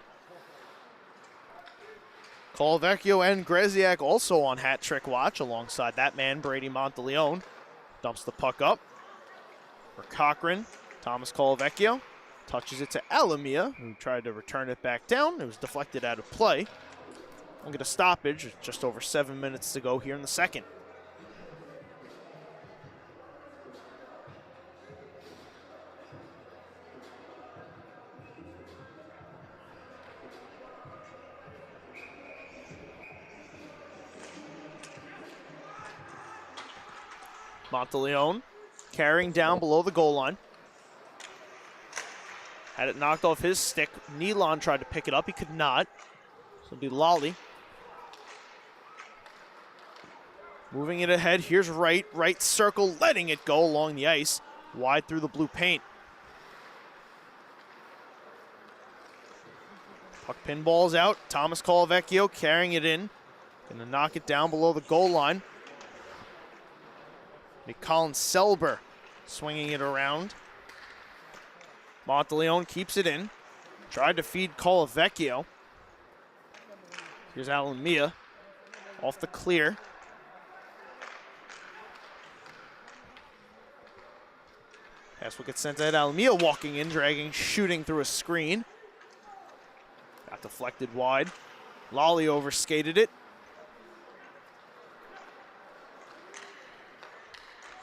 Colavecchio and Greziak also on hat trick watch alongside that man, Brady Monteleone. Dumps the puck up for Cochran. Thomas Colavecchio touches it to Alamia, who tried to return it back down. It was deflected out of play. We'll get a stoppage. Just over 7 minutes to go here in the second. Monteleone carrying down below the goal line. Had it knocked off his stick. Nealon tried to pick it up. He could not. So it'll be Lally. Moving it ahead. Here's right circle, letting it go along the ice. Wide through the blue paint. Puck pinballs out. Thomas Colavecchio carrying it in. Gonna knock it down below the goal line. Colin Selber swinging it around. Monteleone keeps it in. Tried to feed Colavecchio. Here's Alan Mia off the clear. Pass will get sent to Alan Mia, walking in, dragging, shooting through a screen. Got deflected wide. Lally overskated it.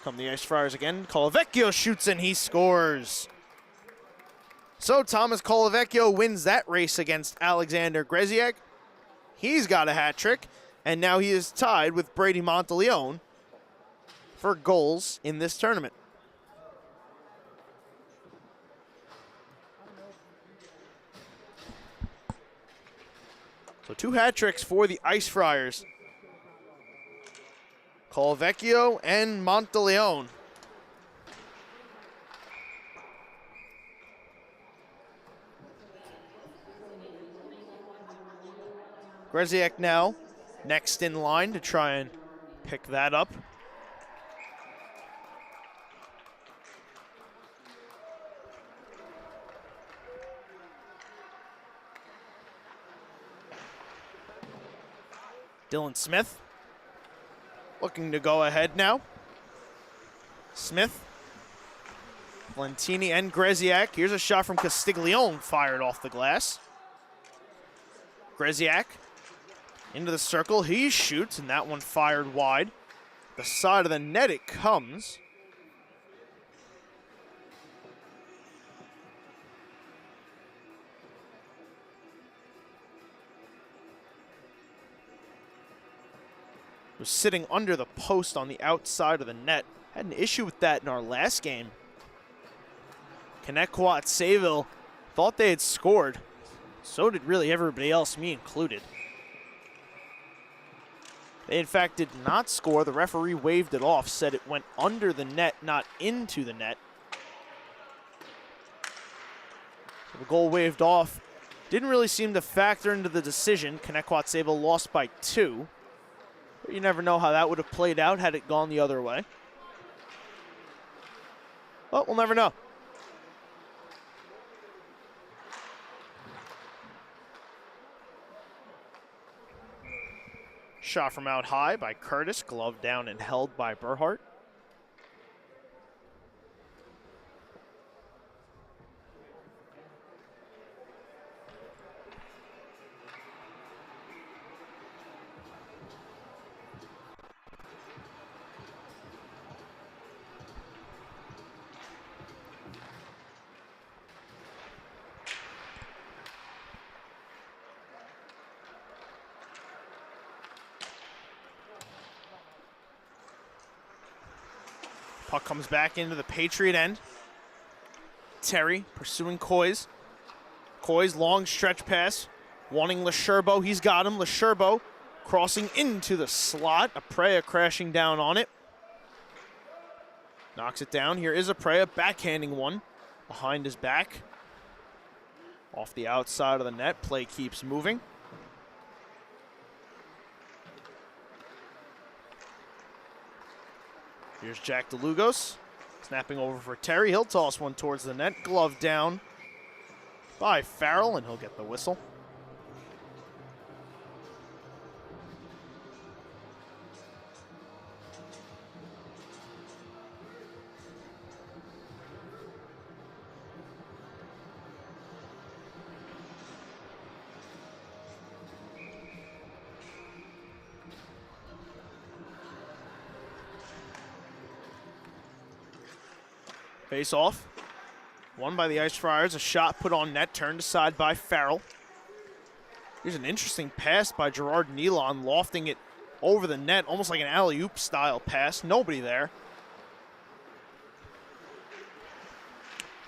Come the Ice Friars again. Colavecchio shoots and he scores. So Thomas Colavecchio wins that race against Alexander Greziak. He's got a hat trick, and now he is tied with Brady Monteleone for goals in this tournament. So 2 hat tricks for the Ice Friars. Colavecchio and Monteleone. Greziak now next in line to try and pick that up. Dylan Smith looking to go ahead now. Smith, Valentini, and Greziak. Here's a shot from Castiglione fired off the glass. Greziak into the circle. He shoots, and that one fired wide. The side of the net it comes. Was sitting under the post on the outside of the net. Had an issue with that in our last game. Connecticut Sayville thought they had scored. So did really everybody else, me included. They in fact did not score. The referee waved it off, said it went under the net, not into the net. So the goal waved off didn't really seem to factor into the decision. Connecticut Sayville lost by 2. But you never know how that would have played out had it gone the other way. Well, we'll never know. Shot from out high by Curtis, gloved down and held by Berhart. Puck comes back into the Patriot end. Terry pursuing Coys. Coys, long stretch pass. Wanting Lesherbo. He's got him. Lesherbo crossing into the slot. Aprea crashing down on it. Knocks it down. Here is Aprea backhanding one. Behind his back. Off the outside of the net. Play keeps moving. Here's Jack DeLugos, snapping over for Terry. He'll toss one towards the net. Glove down by Farrell, and he'll get the whistle. Face off. Won by the Ice Friars. A shot put on net, turned aside by Farrell. Here's an interesting pass by Gerard Nealon, lofting it over the net, almost like an alley-oop style pass. Nobody there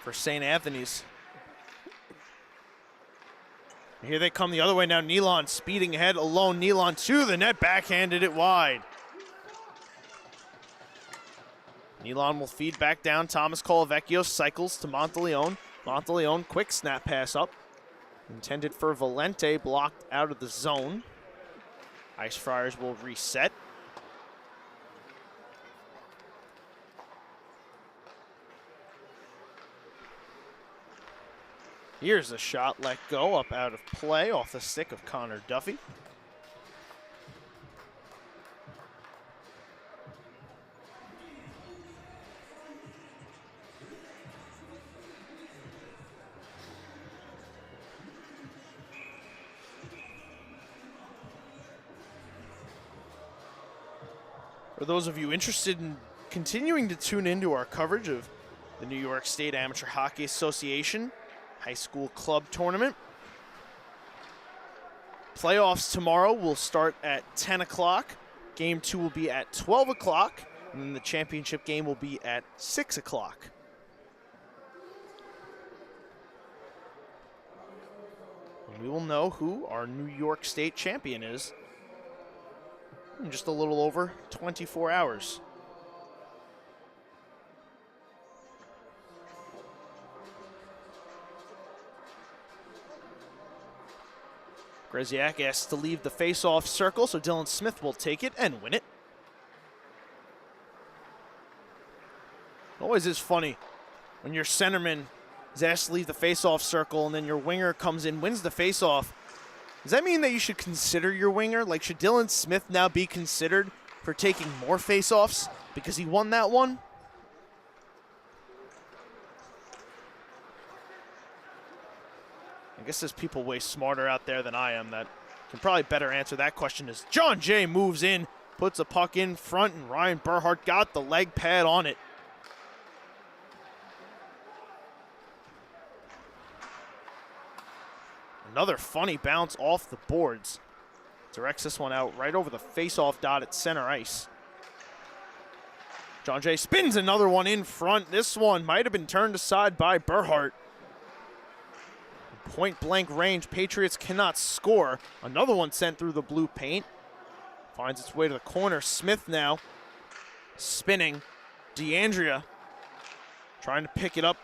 for St. Anthony's. Here they come the other way now. Nealon speeding ahead alone. Nealon to the net, backhanded it wide. Nealon will feed back down. Thomas Colavecchio cycles to Monteleone. Monteleone, quick snap pass up. Intended for Valente, blocked out of the zone. Ice Friars will reset. Here's a shot let go, up out of play, off the stick of Connor Duffy. For those of you interested in continuing to tune into our coverage of the New York State Amateur Hockey Association High School Club Tournament. Playoffs tomorrow will start at 10 o'clock. Game 2 will be at 12 o'clock, and then the championship game will be at 6 o'clock. We will know who our New York State champion is in just a little over 24 hours. Greziak asks to leave the face-off circle, so Dylan Smith will take it and win it. It always is funny when your centerman is asked to leave the face-off circle and then your winger comes in, wins the face-off. Does that mean that you should consider your winger? Like, should Dylan Smith now be considered for taking more face-offs because he won that one? I guess there's people way smarter out there than I am that can probably better answer that question. As John Jay moves in, puts a puck in front, and Ryan Burhart got the leg pad on it. Another funny bounce off the boards. Directs this one out right over the face-off dot at center ice. John Jay spins another one in front. This one might have been turned aside by Burhart. Point blank range, Patriots cannot score. Another one sent through the blue paint. Finds its way to the corner. Smith now spinning. DeAndrea trying to pick it up.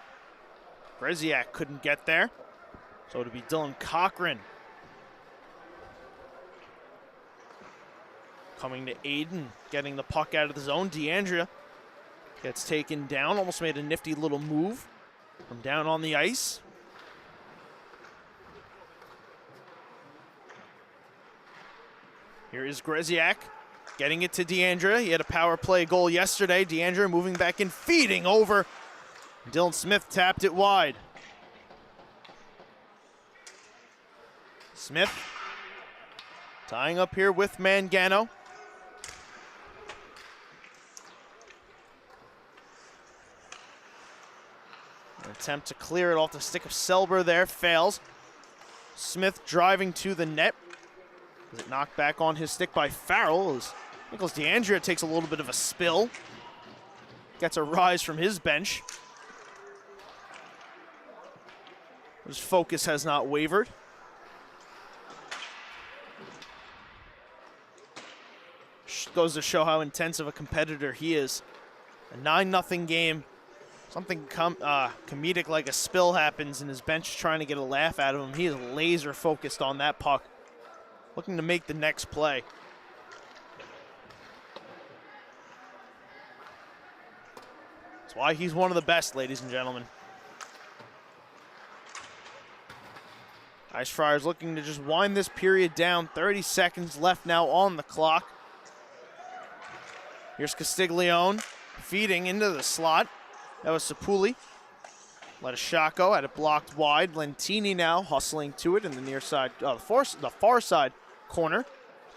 Greziak couldn't get there. So it'll be Dylan Cochran coming to Aiden, getting the puck out of the zone. DeAndrea gets taken down, almost made a nifty little move from down on the ice. Here is Greziak getting it to DeAndrea. He had a power play goal yesterday. DeAndrea moving back in, feeding over. Dylan Smith tapped it wide. Smith tying up here with Mangano. An attempt to clear it off the stick of Selber there, fails. Smith driving to the net. Is it knocked back on his stick by Farrell as Nicholas DeAndrea takes a little bit of a spill. Gets a rise from his bench. His focus has not wavered. Goes to show how intensive a competitor he is. A 9-0 game. Something comedic like a spill happens and his bench is trying to get a laugh out of him. He is laser focused on that puck, looking to make the next play. That's why he's one of the best, ladies and gentlemen. Ice Friars looking to just wind this period down. 30 seconds left now on the clock. Here's Castiglione feeding into the slot. That was Sapuli. Let a shot go, had it blocked wide. Lentini now hustling to it in the near side, the far side corner.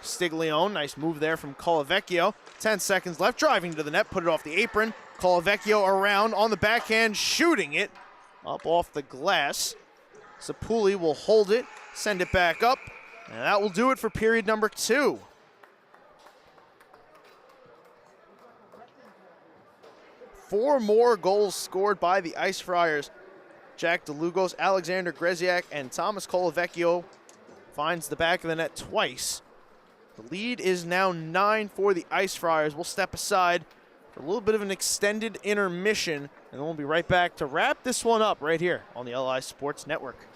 Castiglione, nice move there from Colavecchio. 10 seconds left, driving to the net, put it off the apron. Colavecchio around on the backhand, shooting it up off the glass. Sapuli will hold it, send it back up, and that will do it for period number 2. Four more goals scored by the Ice Friars. Jack DeLugos, Alexander Greziak, and Thomas Colavecchio finds the back of the net twice. The lead is now 9 for the Ice Friars. We'll step aside for a little bit of an extended intermission, and then we'll be right back to wrap this one up right here on the LI Sports Network.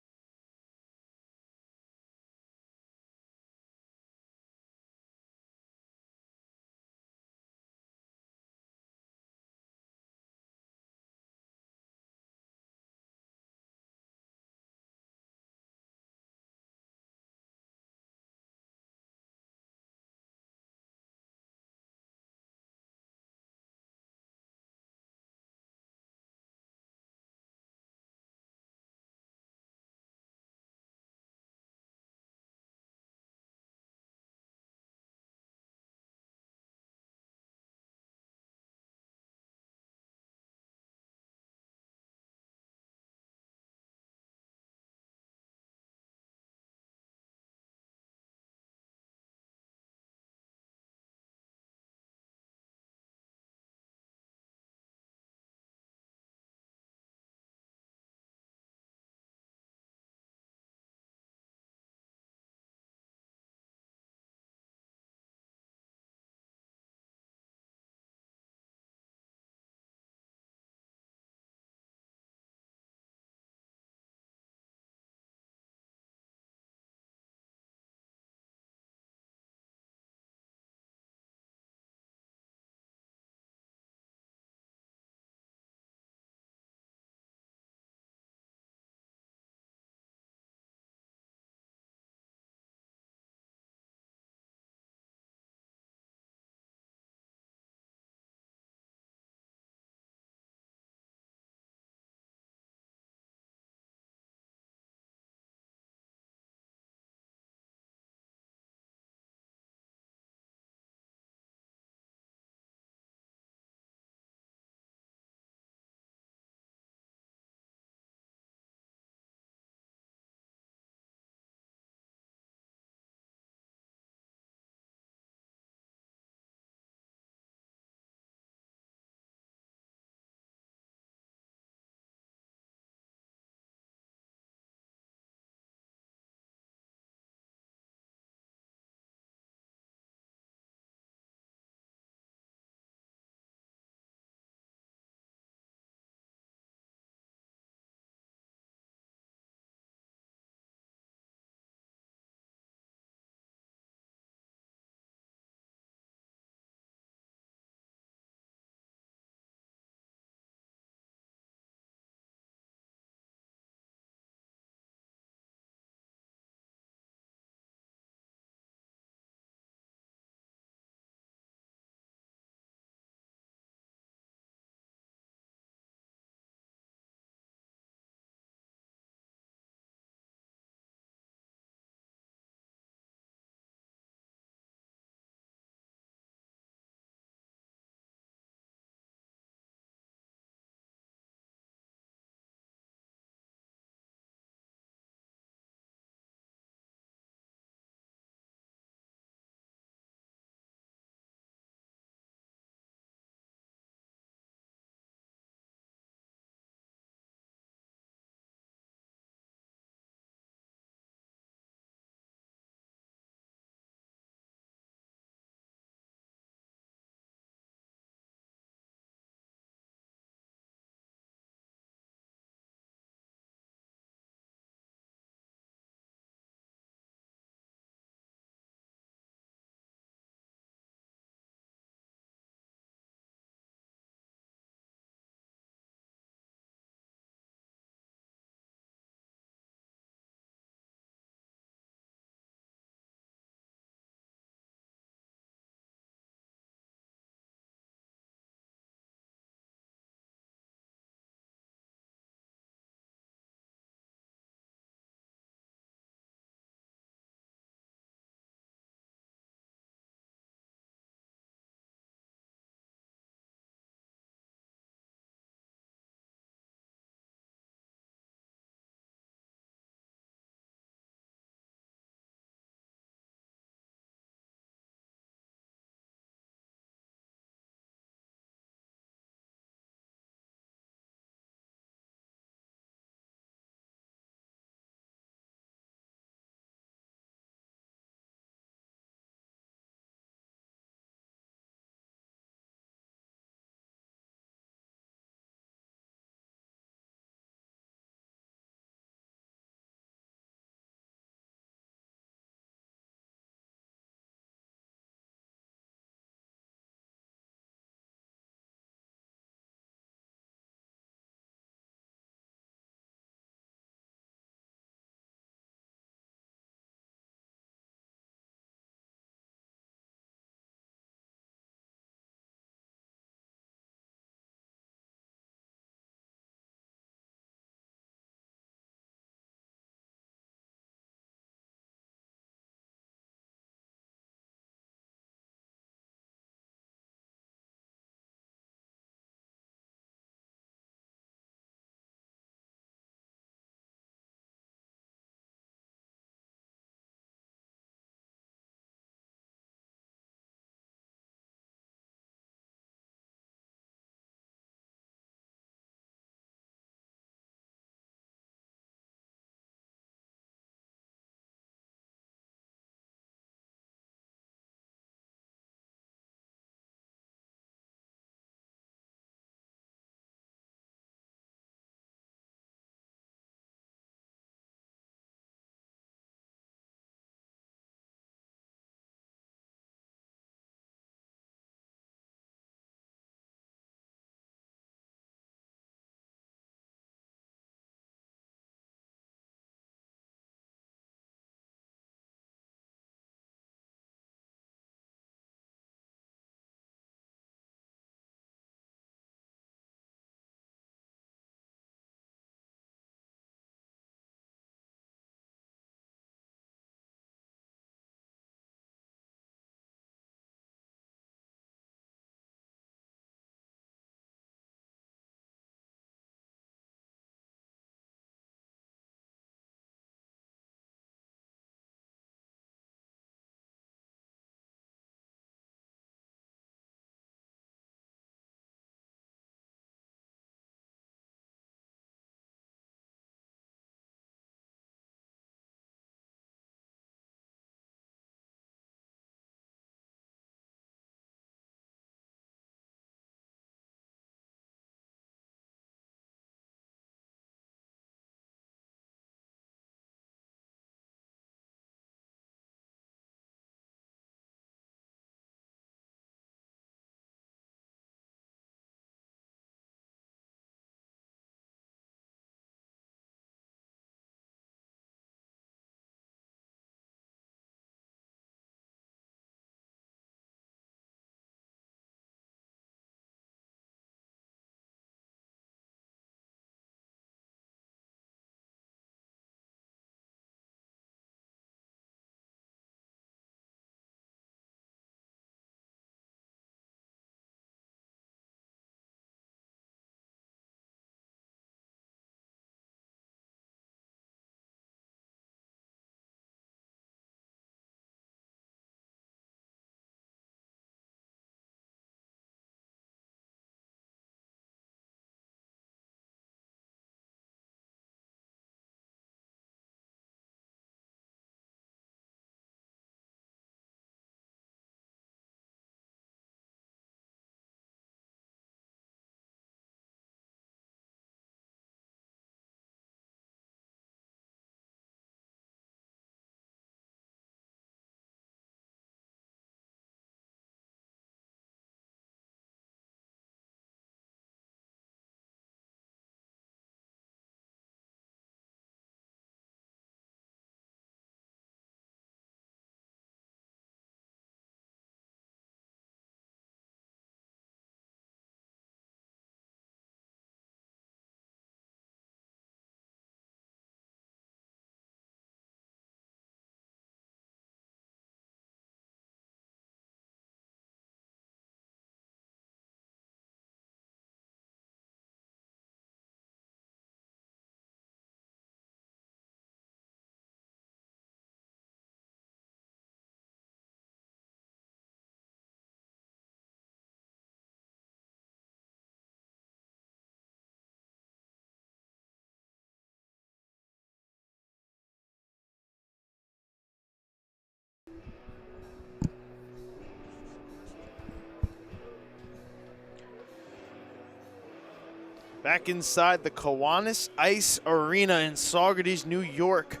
back inside the Kiwanis Ice Arena in Saugerties, New York.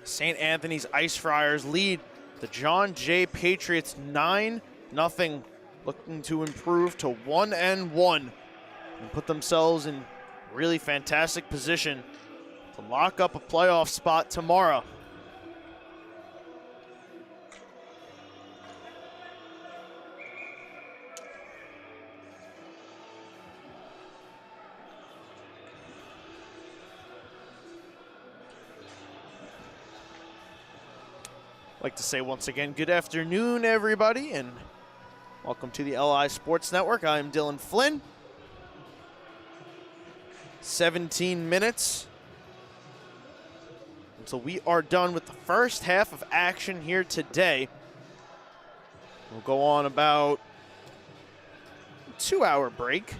St. Anthony's Ice Friars lead the John Jay Patriots 9-0, looking to improve to 1-1 and put themselves in really fantastic position to lock up a playoff spot tomorrow. I'd like to say once again, good afternoon, everybody, and welcome to the LI Sports Network. I'm Dylan Flynn. 17 minutes until we are done with the first half of action here today. We'll go on about a 2-hour break.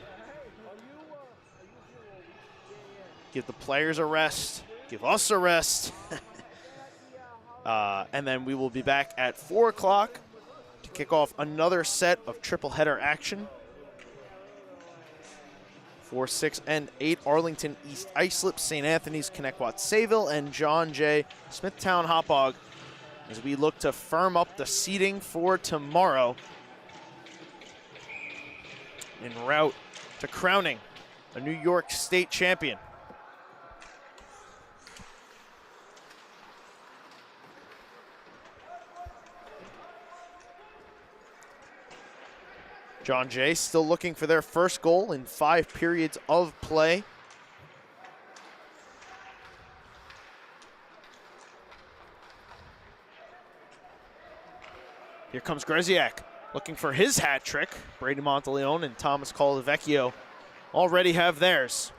Give the players a rest, give us a rest. And then we will be back at 4 o'clock to kick off another set of triple header action. 4, 6, and 8, Arlington East Islip, St. Anthony's, Connecticut Sayville, and John Jay Smithtown Hauppauge, as we look to firm up the seeding for tomorrow en route to crowning a New York State champion. John Jay still looking for their first goal in 5 periods of play. Here comes Greziak looking for his hat trick. Brady Monteleone and Thomas Colavecchio already have theirs.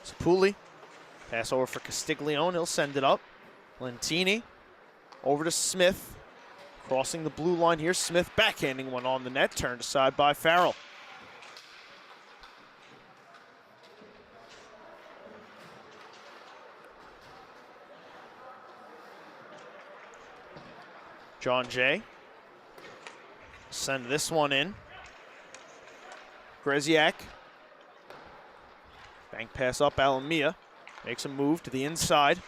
Sapulli, pass over for Castiglione, he'll send it up. Lentini. Over to Smith, crossing the blue line here. Smith backhanding one on the net, turned aside by Farrell. John Jay, send this one in. Greziak, bank pass up, Alamia, makes a move to the inside.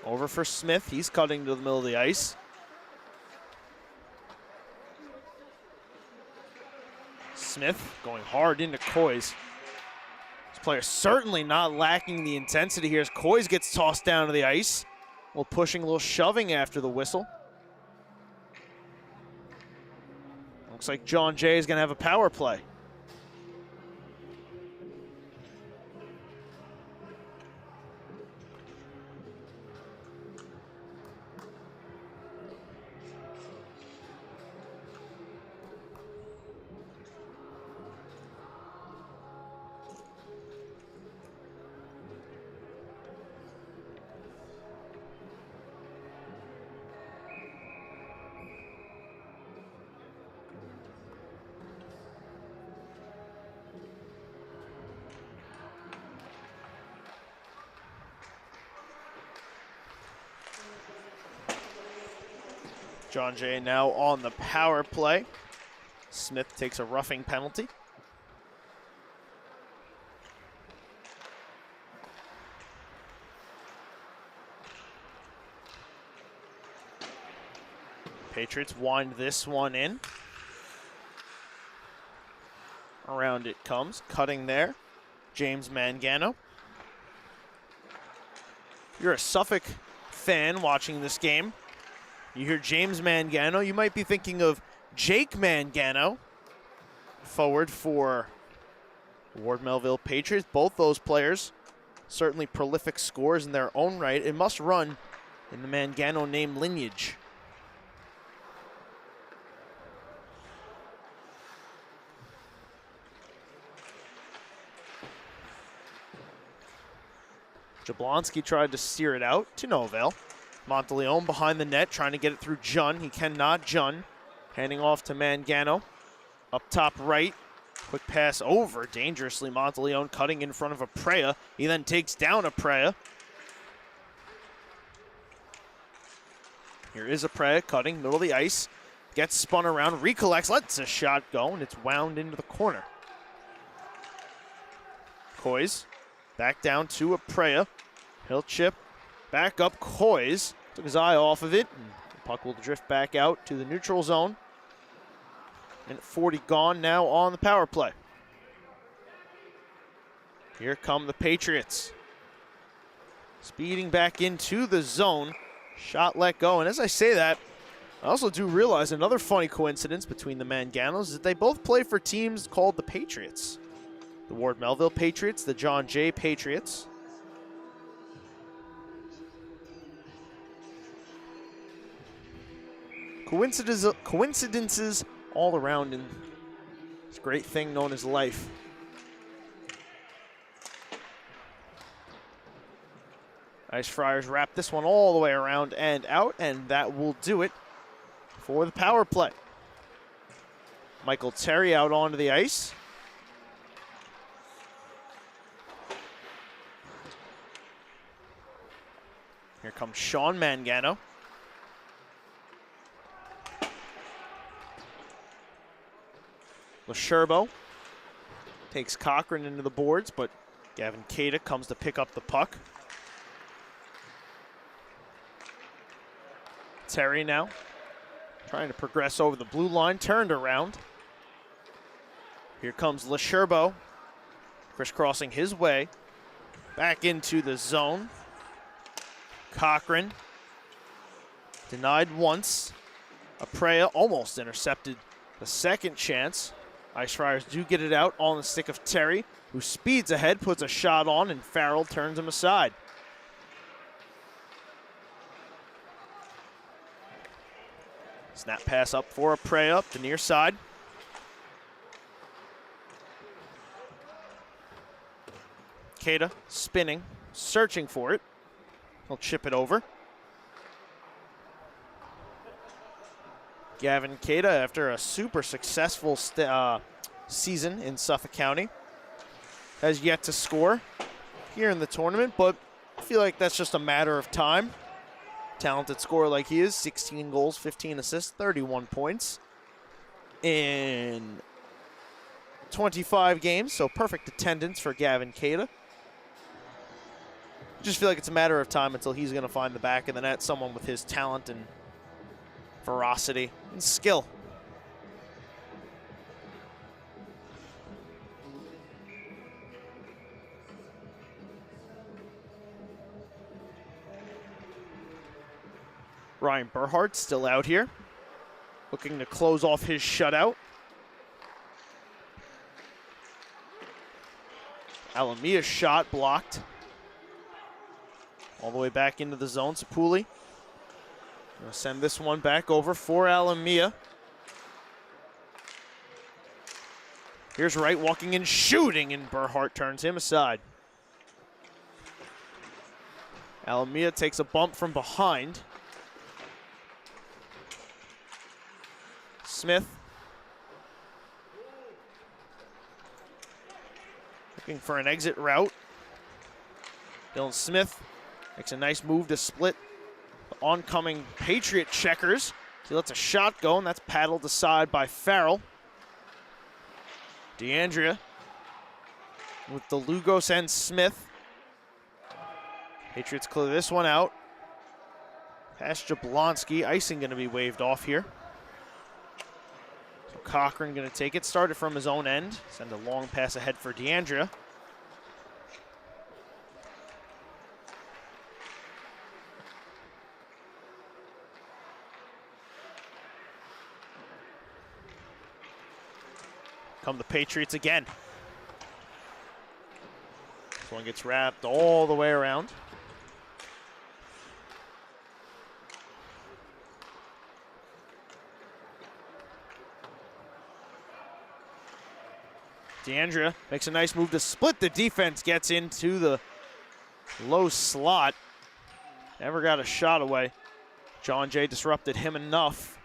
Over for Smith, he's cutting to the middle of the ice. Smith going hard into Coys. This player certainly not lacking the intensity here as Coys gets tossed down to the ice. A little pushing, a little shoving after the whistle. Looks like John Jay is going to have a power play. John Jay now on the power play. Smith takes a roughing penalty. Patriots wind this one in. Around it comes, cutting there. James Mangano. You're a Suffolk fan watching this game. You hear James Mangano, you might be thinking of Jake Mangano, forward for Ward Melville Patriots. Both those players, certainly prolific scorers in their own right. It must run in the Mangano name lineage. Jablonski tried to steer it out to no avail. Monteleone behind the net, trying to get it through Jun. He cannot. Jun handing off to Mangano. Up top right, quick pass over dangerously. Monteleone cutting in front of Aprea. He then takes down Aprea. Here is Aprea cutting, middle of the ice. gets spun around, recollects, lets a shot go, and it's wound into the corner. Coys back down to Aprea. He'll chip back up. Coys took his eye off of it, and the puck will drift back out to the neutral zone. And 40 gone now on the power play. Here come the Patriots. Speeding back into the zone. Shot let go. And as I say that, I also do realize another funny coincidence between the Manganos is that they both play for teams called the Patriots. The Ward Melville Patriots, the John Jay Patriots. Coincidences all around in this great thing known as life. Nice Friars wrap this one all the way around and out, and that will do it for the power play. Michael Terry out onto the ice. Here comes Sean Mangano. Lesherbo takes Cochran into the boards, but Gavin Cada comes to pick up the puck. Terry now trying to progress over the blue line, turned around. Here comes Lesherbo, crisscrossing his way back into the zone. Cochran denied once. Aprea almost intercepted the second chance. Ice Friars do get it out on the stick of Terry, who speeds ahead, puts a shot on, and Farrell turns him aside. Snap pass up for Aprea up the near side. Cada spinning, searching for it. He'll chip it over. Gavin Cada, after a super successful season in Suffolk County, has yet to score here in the tournament, but I feel like that's just a matter of time. Talented scorer like he is, 16 goals, 15 assists, 31 points in 25 games, so perfect attendance for Gavin Cada. Just feel like it's a matter of time until he's going to find the back of the net, someone with his talent and ferocity and skill. Ryan Berhardt still out here, looking to close off his shutout. Alamia's shot blocked. All the way back into the zone. Sapuli gonna send this one back over for Alamia. Here's Wright walking and shooting, and Berhardt turns him aside. Alamia takes a bump from behind. Smith looking for an exit route. Dylan Smith makes a nice move to split the oncoming Patriot checkers. He lets a shot go, and that's paddled aside by Farrell. DeAndrea with the Lugos and Smith. Patriots clear this one out. Past Jablonski. Icing going to be waved off here. So Cochran going to take it. Started from his own end. Send a long pass ahead for DeAndrea. Come the Patriots again. This one gets wrapped all the way around. DeAndrea makes a nice move to split the defense, gets into the low slot. Never got a shot away. John Jay disrupted him enough.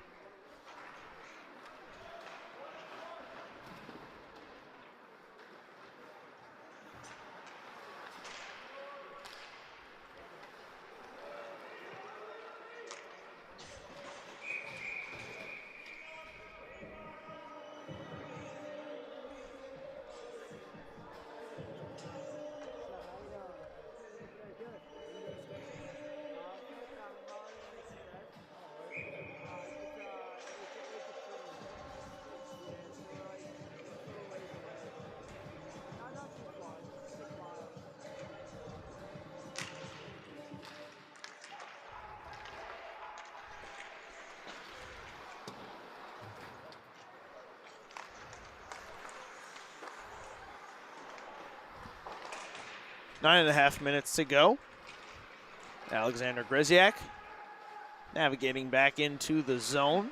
9.5 minutes to go. Alexander Greziak navigating back into the zone.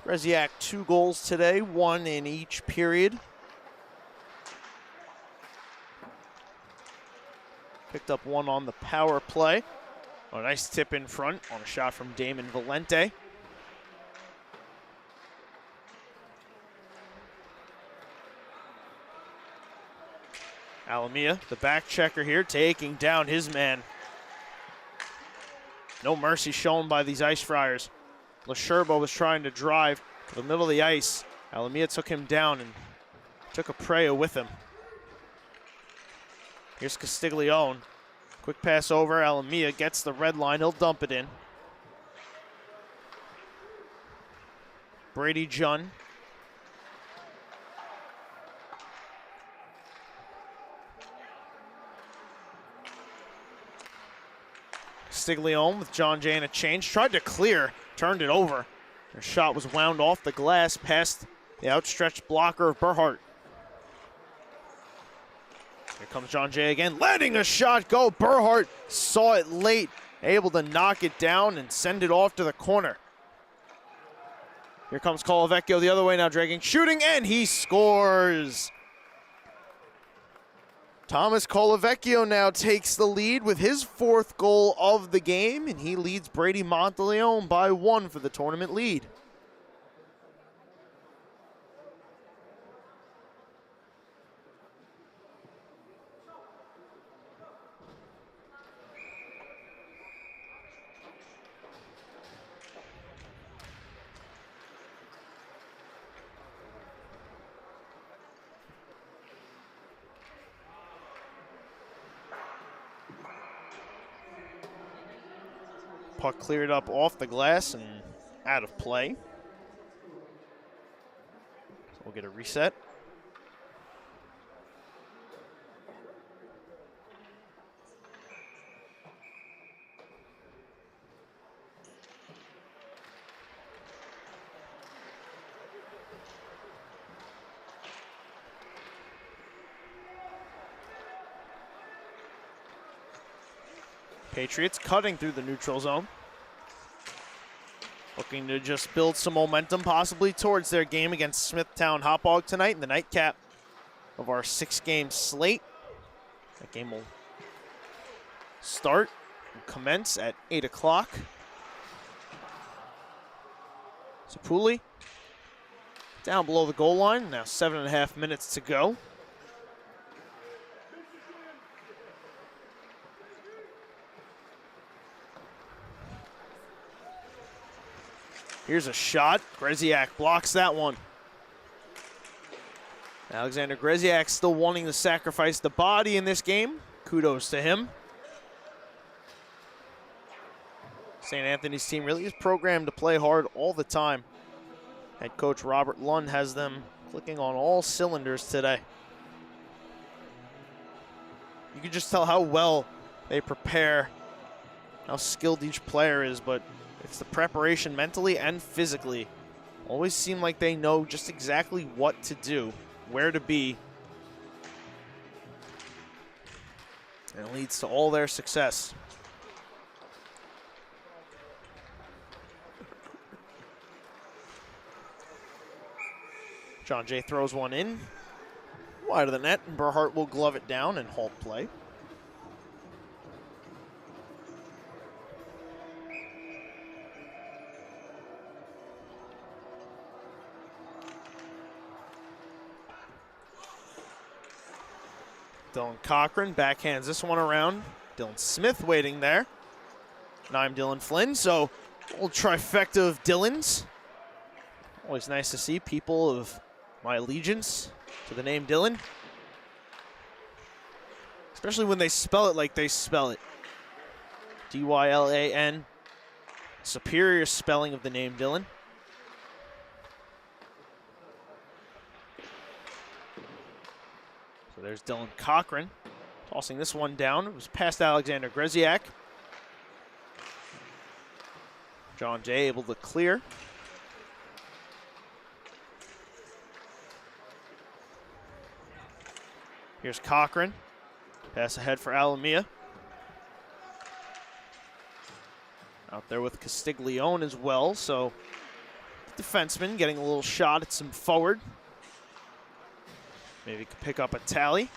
Greziak 2 goals today, 1 in each period. Picked up 1 on the power play. A nice tip in front on a shot from Damon Valente. Alamia, the back checker here, taking down his man. No mercy shown by these Ice Friars. LaSherba was trying to drive to the middle of the ice. Alamia took him down and took a Preo with him. Here's Castiglione. Quick pass over. Alamia gets the red line. He'll dump it in. Brady Junn. Castiglione with John Jay in a change. Tried to clear. Turned it over. Their shot was wound off the glass past the outstretched blocker of Berhart. Here comes John Jay again, letting a shot go. Berhart saw it late, able to knock it down and send it off to the corner. Here comes Colavecchio the other way now, dragging, shooting, and he scores. Thomas Colavecchio now takes the lead with his 4th goal of the game, and he leads Brady Monteleone by 1 for the tournament lead. Puck cleared up off the glass and out of play. So we'll get a reset. Patriots cutting through the neutral zone. Looking to just build some momentum possibly towards their game against Smithtown Hauppauge tonight in the nightcap of our 6-game slate. That game will start and commence at 8 o'clock. Sapuli down below the goal line. Now 7.5 minutes to go. Here's a shot. Greziak blocks that one. Alexander Greziak still wanting to sacrifice the body in this game. Kudos to him. St. Anthony's team really is programmed to play hard all the time. Head coach Robert Lund has them clicking on all cylinders today. You can just tell how well they prepare, how skilled each player is, but it's the preparation mentally and physically. Always seem like they know just exactly what to do, where to be. And it leads to all their success. John Jay throws one in. Wide of the net, and Berhart will glove it down and halt play. Dylan Cochran backhands this one around. Dylan Smith waiting there. And I'm Dylan Flynn, so a little trifecta of Dylans. Always nice to see people of my allegiance to the name Dylan. Especially when they spell it like they spell it. D-Y-L-A-N. Superior spelling of the name Dylan. So there's Dylan Cochran tossing this one down. It was past Alexander Greziak. John Jay able to clear. Here's Cochran. Pass ahead for Alamia. Out there with Castiglione as well, so defenseman getting a little shot at some forward. Maybe could pick up a tally.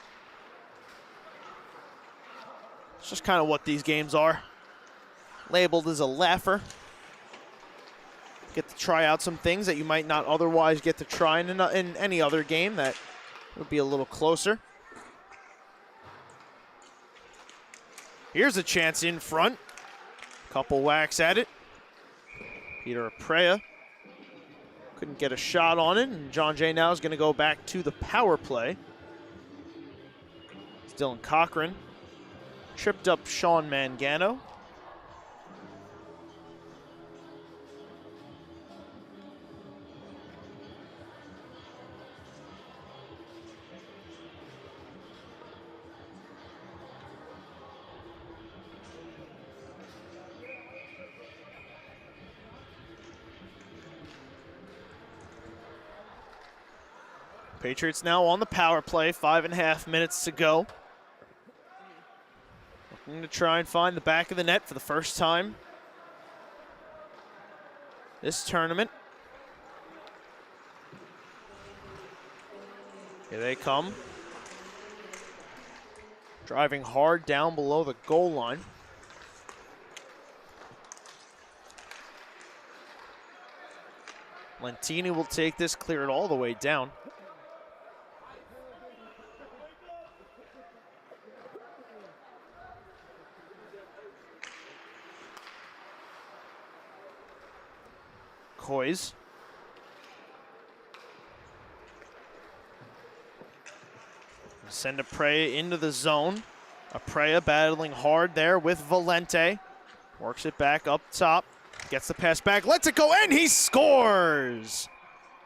It's just kind of what these games are. Labeled as a laugher. Get to try out some things that you might not otherwise get to try in any other game that would be a little closer. Here's a chance in front. Couple whacks at it. Peter Aprea couldn't get a shot on it, and John Jay now is going to go back to the power play. It's Dylan Cochran. Tripped up Sean Mangano. Patriots now on the power play, 5.5 minutes to go. Looking to try and find the back of the net for the first time this tournament. Here they come. Driving hard down below the goal line. Lentini will take this, clear it all the way down. Coys. Send Aprea into the zone. Aprea battling hard there with Valente. Works it back up top. Gets the pass back, lets it go, and he scores!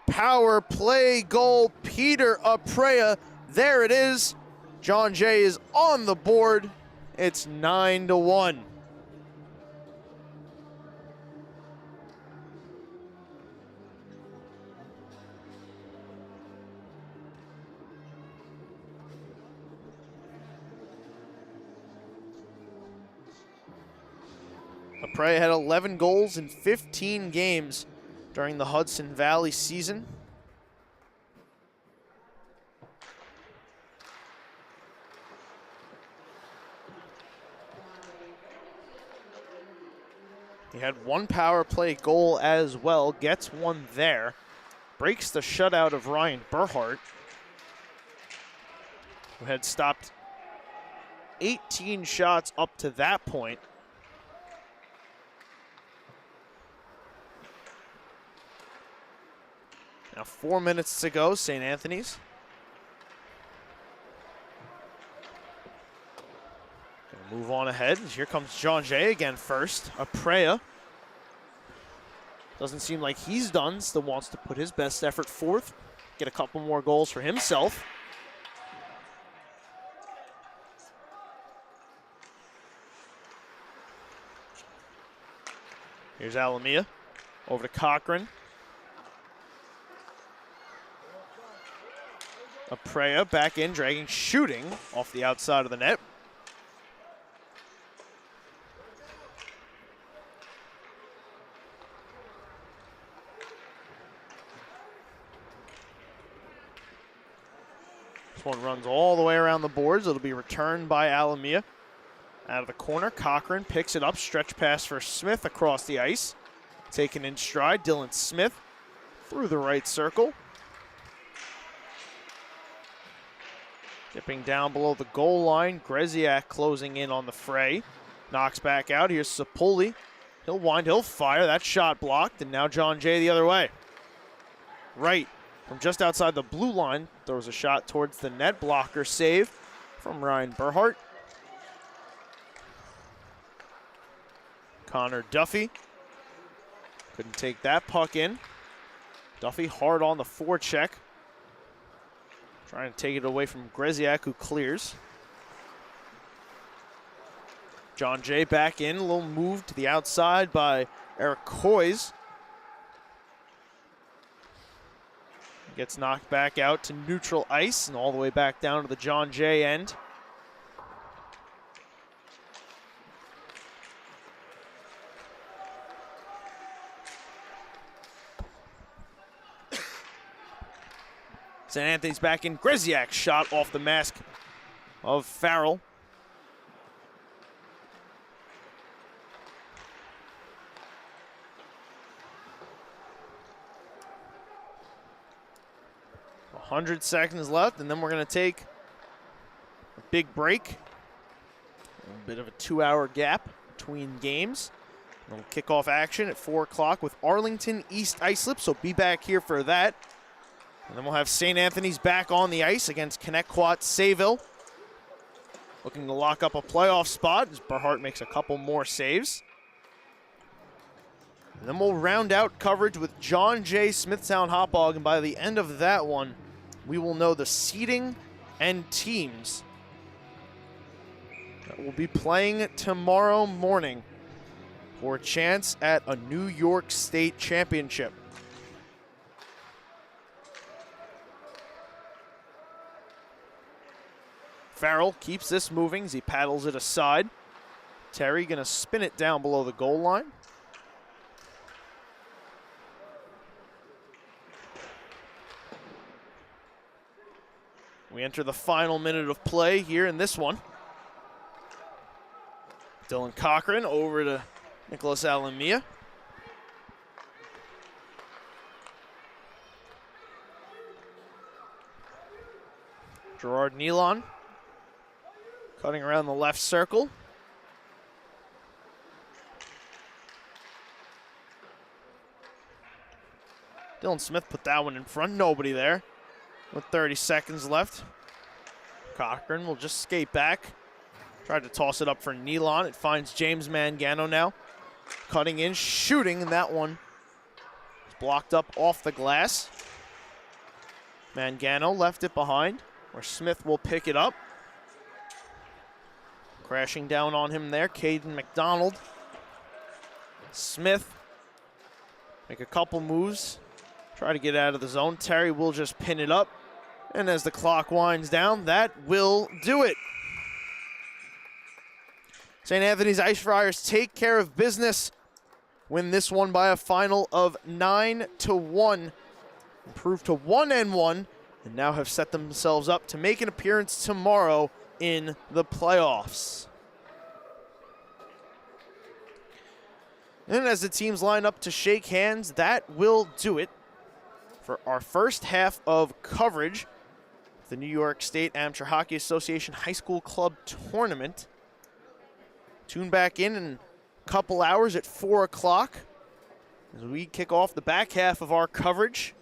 Power play goal, Peter Aprea. There it is. John Jay is on the board. It's 9-1. Aprea had 11 goals in 15 games during the Hudson Valley season. He had one power play goal as well, gets one there. Breaks the shutout of Ryan Burhart, who had stopped 18 shots up to that point. Now 4 minutes to go, St. Anthony's. Gonna move on ahead. Here comes John Jay again first. Aprea. Doesn't seem like he's done, still wants to put his best effort forth. Get a couple more goals for himself. Here's Alamia. Over to Cochran. Aprea back in, dragging, shooting off the outside of the net. This one runs all the way around the boards. It'll be returned by Alamia. Out of the corner, Cochran picks it up, stretch pass for Smith across the ice. Taken in stride, Dylan Smith through the right circle. Dipping down below the goal line, Greziak closing in on the fray. Knocks back out, here's Sapoli. He'll wind, he'll fire, that shot blocked, and now John Jay the other way. Right, from just outside the blue line, throws a shot towards the net, blocker save from Ryan Burhart. Connor Duffy couldn't take that puck in. Duffy hard on the forecheck. Trying to take it away from Greziak, who clears. John Jay back in, a little move to the outside by Eric Coys gets knocked back out to neutral ice and all the way back down to the John Jay end. St. Anthony's back in. Greziak shot off the mask of Farrell. A 100 seconds left, and then we're going to take a big break. A bit of a 2-hour gap between games. We'll kick off action at 4 o'clock with Arlington East Islip, so be back here for that. And then we'll have St. Anthony's back on the ice against Connecticut Sayville. Looking to lock up a playoff spot as Berhart makes a couple more saves. And then we'll round out coverage with John Jay Smithtown Hauppauge, and by the end of that one, we will know the seeding and teams that will be playing tomorrow morning for a chance at a New York State championship. Farrell keeps this moving as he paddles it aside. Terry gonna spin it down below the goal line. We enter the final minute of play here in this one. Dylan Cochran over to Nicholas Alamia. Gerard Nealon cutting around the left circle. Dylan Smith put that one in front. Nobody there with 30 seconds left. Cochran will just skate back. Tried to toss it up for Nealon. It finds James Mangano now. Cutting in, shooting, and that one is blocked up off the glass. Mangano left it behind, where Smith will pick it up. Crashing down on him there, Caden McDonald. Smith make a couple moves, try to get out of the zone. Terry will just pin it up, and as the clock winds down, that will do it. St. Anthony's Ice Friars take care of business, win this one by a final of 9-1, improve to 1-1, and now have set themselves up to make an appearance tomorrow in the playoffs. And as the teams line up to shake hands, that will do it for our first half of coverage of the New York State Amateur Hockey Association High School Club Tournament. Tune back in a couple hours at 4 o'clock as we kick off the back half of our coverage.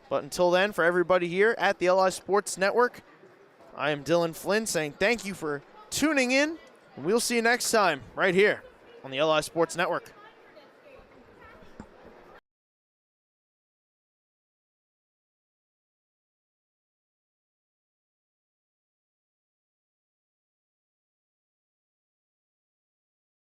But until then, for everybody here at the LI Sports Network, I am Dylan Flynn saying thank you for tuning in, and we'll see you next time right here on the LI Sports Network.